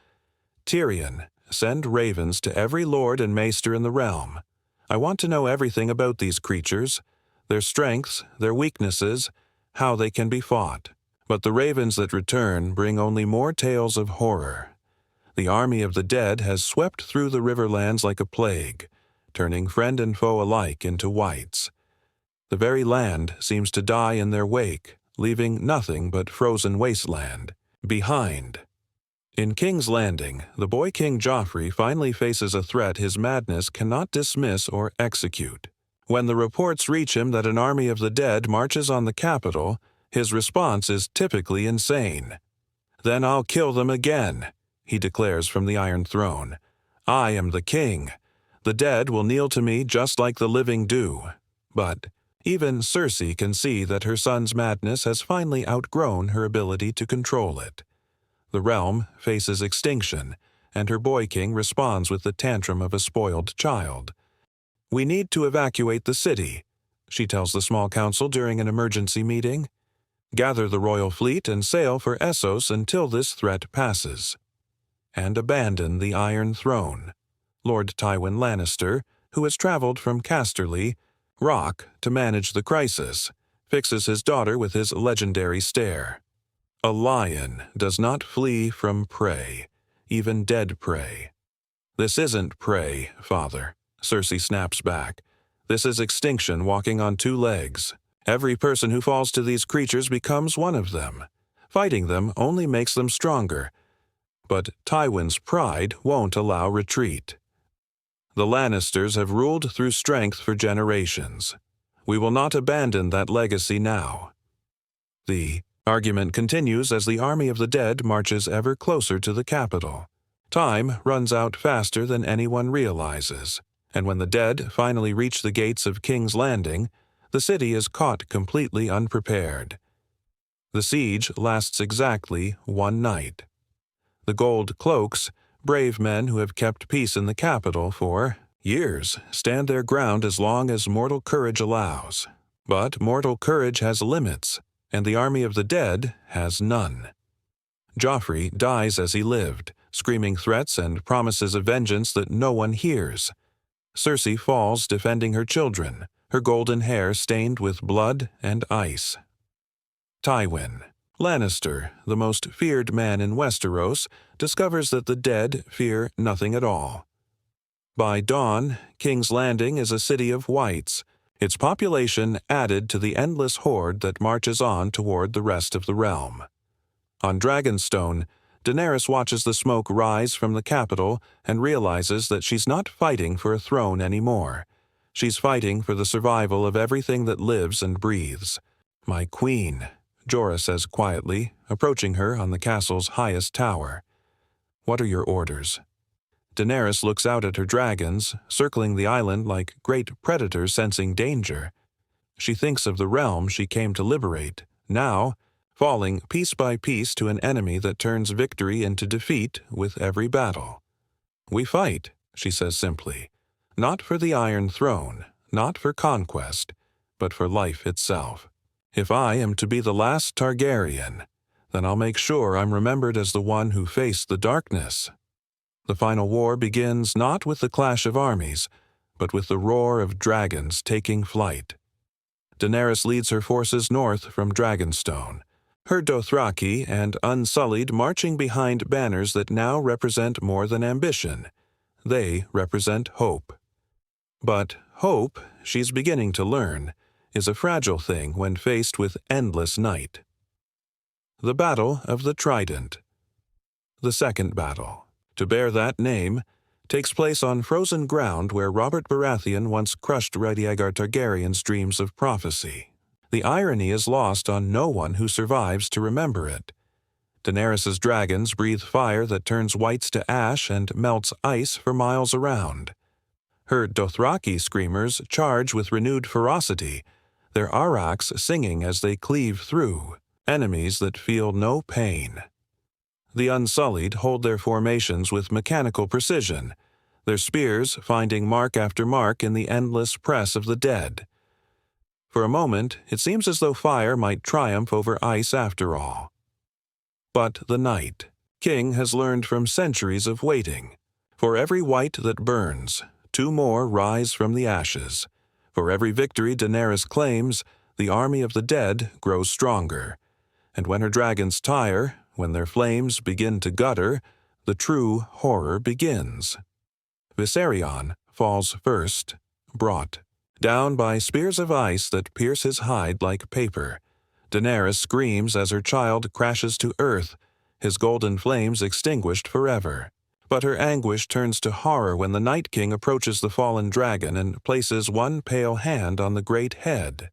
"Tyrion, send ravens to every lord and maester in the realm. I want to know everything about these creatures, their strengths, their weaknesses, how they can be fought." But the ravens that return bring only more tales of horror. The army of the dead has swept through the riverlands like a plague, turning friend and foe alike into whites. The very land seems to die in their wake, leaving nothing but frozen wasteland behind. In King's Landing, the boy King Joffrey finally faces a threat his madness cannot dismiss or execute. When the reports reach him that an army of the dead marches on the capital, his response is typically insane. "Then I'll kill them again," he declares from the Iron Throne. "I am the king. The dead will kneel to me just like the living do." But even Cersei can see that her son's madness has finally outgrown her ability to control it. The realm faces extinction, and her boy king responds with the tantrum of a spoiled child. "We need to evacuate the city," she tells the small council during an emergency meeting. "Gather the royal fleet and sail for Essos until this threat passes." And abandon the Iron Throne. Lord Tywin Lannister, who has traveled from Casterly Rock to manage the crisis, fixes his daughter with his legendary stare. "A lion does not flee from prey, even dead prey." "This isn't prey, father," Cersei snaps back. "This is extinction walking on 2 legs. Every person who falls to these creatures becomes one of them. Fighting them only makes them stronger. But Tywin's pride won't allow retreat. The Lannisters have ruled through strength for generations. We will not abandon that legacy now." The argument continues as the army of the dead marches ever closer to the capital. Time runs out faster than anyone realizes, and when the dead finally reach the gates of King's Landing, the city is caught completely unprepared. The siege lasts exactly 1 night. The Gold Cloaks, brave men who have kept peace in the capital for years, stand their ground as long as mortal courage allows. But mortal courage has limits, and the army of the dead has none. Joffrey dies as he lived, screaming threats and promises of vengeance that no one hears. Cersei falls defending her children, her golden hair stained with blood and ice. Tywin Lannister, the most feared man in Westeros, discovers that the dead fear nothing at all. By dawn, King's Landing is a city of whites, its population added to the endless horde that marches on toward the rest of the realm. On Dragonstone, Daenerys watches the smoke rise from the capital and realizes that she's not fighting for a throne anymore. She's fighting for the survival of everything that lives and breathes. "My queen," Jorah says quietly, approaching her on the castle's highest tower. "What are your orders?" Daenerys looks out at her dragons, circling the island like great predators sensing danger. She thinks of the realm she came to liberate, now falling piece by piece to an enemy that turns victory into defeat with every battle. "We fight," she says simply, "not for the Iron Throne, not for conquest, but for life itself. If I am to be the last Targaryen, then I'll make sure I'm remembered as the one who faced the darkness." The final war begins not with the clash of armies, but with the roar of dragons taking flight. Daenerys leads her forces north from Dragonstone, her Dothraki and Unsullied marching behind banners that now represent more than ambition. They represent hope. But hope, she's beginning to learn, is a fragile thing when faced with endless night. The Battle of the Trident. The second battle, to bear that name, takes place on frozen ground where Robert Baratheon once crushed Rhaegar Targaryen's dreams of prophecy. The irony is lost on no one who survives to remember it. Daenerys' dragons breathe fire that turns whites to ash and melts ice for miles around. Her Dothraki screamers charge with renewed ferocity, their araks singing as they cleave through, enemies that feel no pain. The Unsullied hold their formations with mechanical precision, their spears finding mark after mark in the endless press of the dead. For a moment, it seems as though fire might triumph over ice after all. But the Night King has learned from centuries of waiting. For every white that burns, 2 more rise from the ashes. For every victory Daenerys claims, the army of the dead grows stronger. And when her dragons tire, when their flames begin to gutter, the true horror begins. Viserion falls first, brought down by spears of ice that pierce his hide like paper. Daenerys screams as her child crashes to earth, his golden flames extinguished forever. But her anguish turns to horror when the Night King approaches the fallen dragon and places one pale hand on the great head.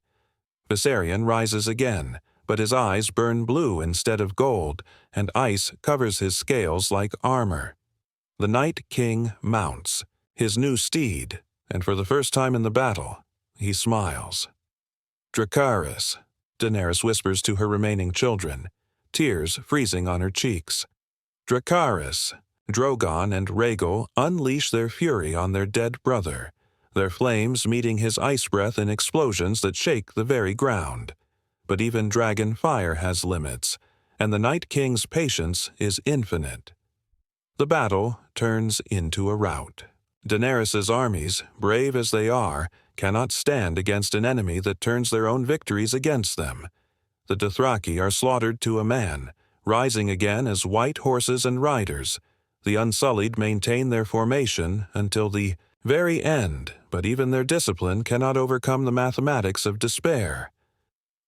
Viserion rises again, but his eyes burn blue instead of gold, and ice covers his scales like armor. The Night King mounts, his new steed, and for the first time in the battle, he smiles. "Dracarys," Daenerys whispers to her remaining children, tears freezing on her cheeks. "Dracarys." Drogon and Rhaegal unleash their fury on their dead brother, their flames meeting his ice breath in explosions that shake the very ground. But even dragon fire has limits, and the Night King's patience is infinite. The battle turns into a rout. Daenerys' armies, brave as they are, cannot stand against an enemy that turns their own victories against them. The Dothraki are slaughtered to a man, rising again as white horses and riders. The Unsullied maintain their formation until the very end, but even their discipline cannot overcome the mathematics of despair.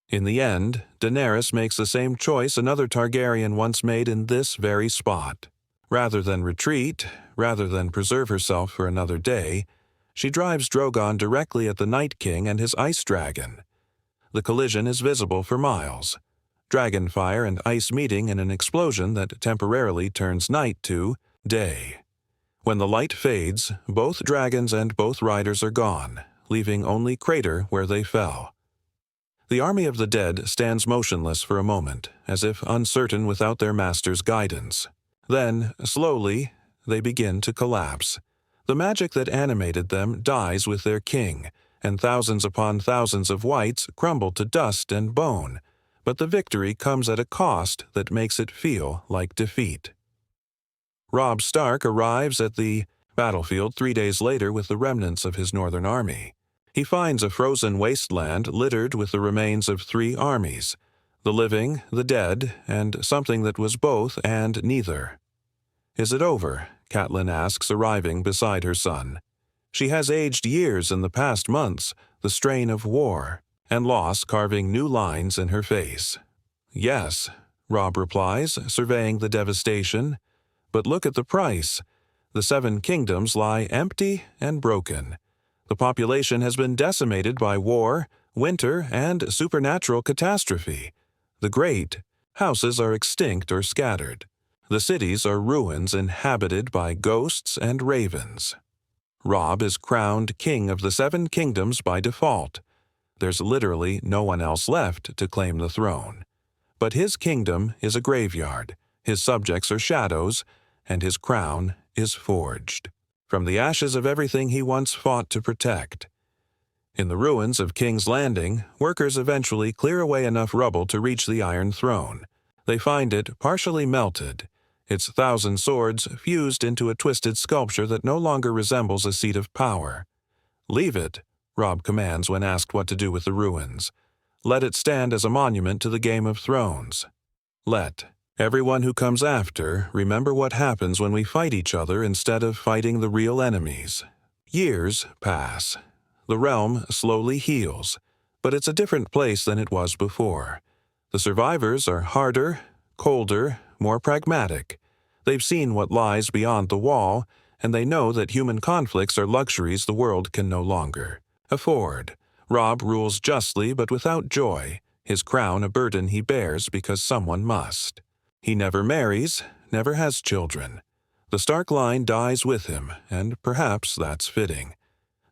In the end, Daenerys makes the same choice another Targaryen once made in this very spot. Rather than retreat, rather than preserve herself for another day, she drives Drogon directly at the Night King and his ice dragon. The collision is visible for miles. Dragonfire and ice meeting in an explosion that temporarily turns night to day. When the light fades, both dragons and both riders are gone, leaving only crater where they fell. The army of the dead stands motionless for a moment, as if uncertain without their master's guidance. Then, slowly, they begin to collapse. The magic that animated them dies with their king, and thousands upon thousands of whites crumble to dust and bone, but the victory comes at a cost that makes it feel like defeat. Robb Stark arrives at the battlefield 3 days later with the remnants of his northern army. He finds a frozen wasteland littered with the remains of 3 armies, the living, the dead, and something that was both and neither. "Is it over?" Catelyn asks, arriving beside her son. She has aged years in the past months, the strain of war and loss carving new lines in her face. "Yes," Robb replies, surveying the devastation. "But look at the price. The 7 kingdoms lie empty and broken. The population has been decimated by war, winter, and supernatural catastrophe. The great houses are extinct or scattered. The cities are ruins inhabited by ghosts and ravens. Robb is crowned king of the Seven Kingdoms by default. There's literally no one else left to claim the throne. But his kingdom is a graveyard, his subjects are shadows, and his crown is forged from the ashes of everything he once fought to protect. In the ruins of King's Landing, workers eventually clear away enough rubble to reach the Iron Throne. They find it partially melted, its 1,000 swords fused into a twisted sculpture that no longer resembles a seat of power. "Leave it," Robb commands when asked what to do with the ruins. "Let it stand as a monument to the Game of Thrones. Let everyone who comes after remember what happens when we fight each other instead of fighting the real enemies." Years pass. The realm slowly heals, but it's a different place than it was before. The survivors are harder, colder, more pragmatic. They've seen what lies beyond the wall, and they know that human conflicts are luxuries the world can no longer afford. Robb rules justly but without joy, his crown a burden he bears because someone must. He never marries, never has children. The Stark line dies with him, and perhaps that's fitting.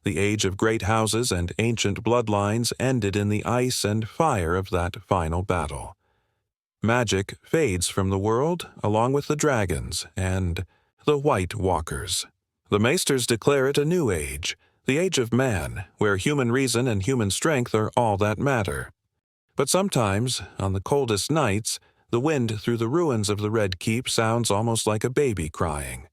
The age of great houses and ancient bloodlines ended in the ice and fire of that final battle. Magic fades from the world, along with the dragons and the White Walkers. The Maesters declare it a new age, the age of man, where human reason and human strength are all that matter. But sometimes, on the coldest nights, the wind through the ruins of the Red Keep sounds almost like a baby crying.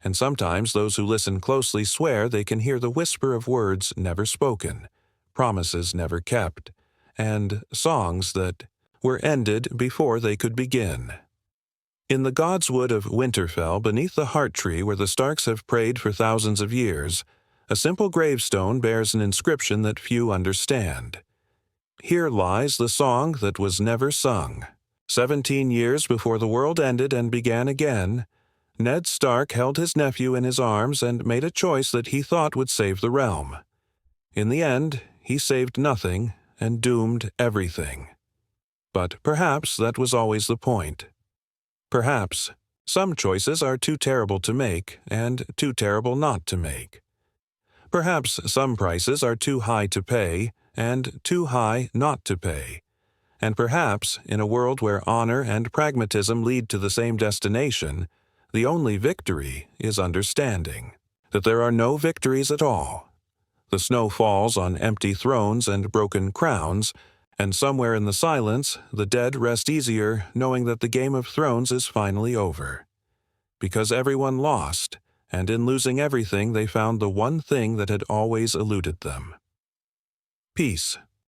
And sometimes those who listen closely swear they can hear the whisper of words never spoken, promises never kept, and songs that were ended before they could begin. In the Godswood of Winterfell, beneath the heart tree where the Starks have prayed for thousands of years, a simple gravestone bears an inscription that few understand. Here lies the song that was never sung. 17 years before the world ended and began again, Ned Stark held his nephew in his arms and made a choice that he thought would save the realm. In the end, he saved nothing and doomed everything. But perhaps that was always the point. Perhaps some choices are too terrible to make and too terrible not to make. Perhaps some prices are too high to pay and too high not to pay. And perhaps, in a world where honor and pragmatism lead to the same destination, the only victory is understanding that there are no victories at all. The snow falls on empty thrones and broken crowns, and somewhere in the silence, the dead rest easier knowing that the Game of Thrones is finally over. Because everyone lost, and in losing everything they found the one thing that had always eluded them. Peace.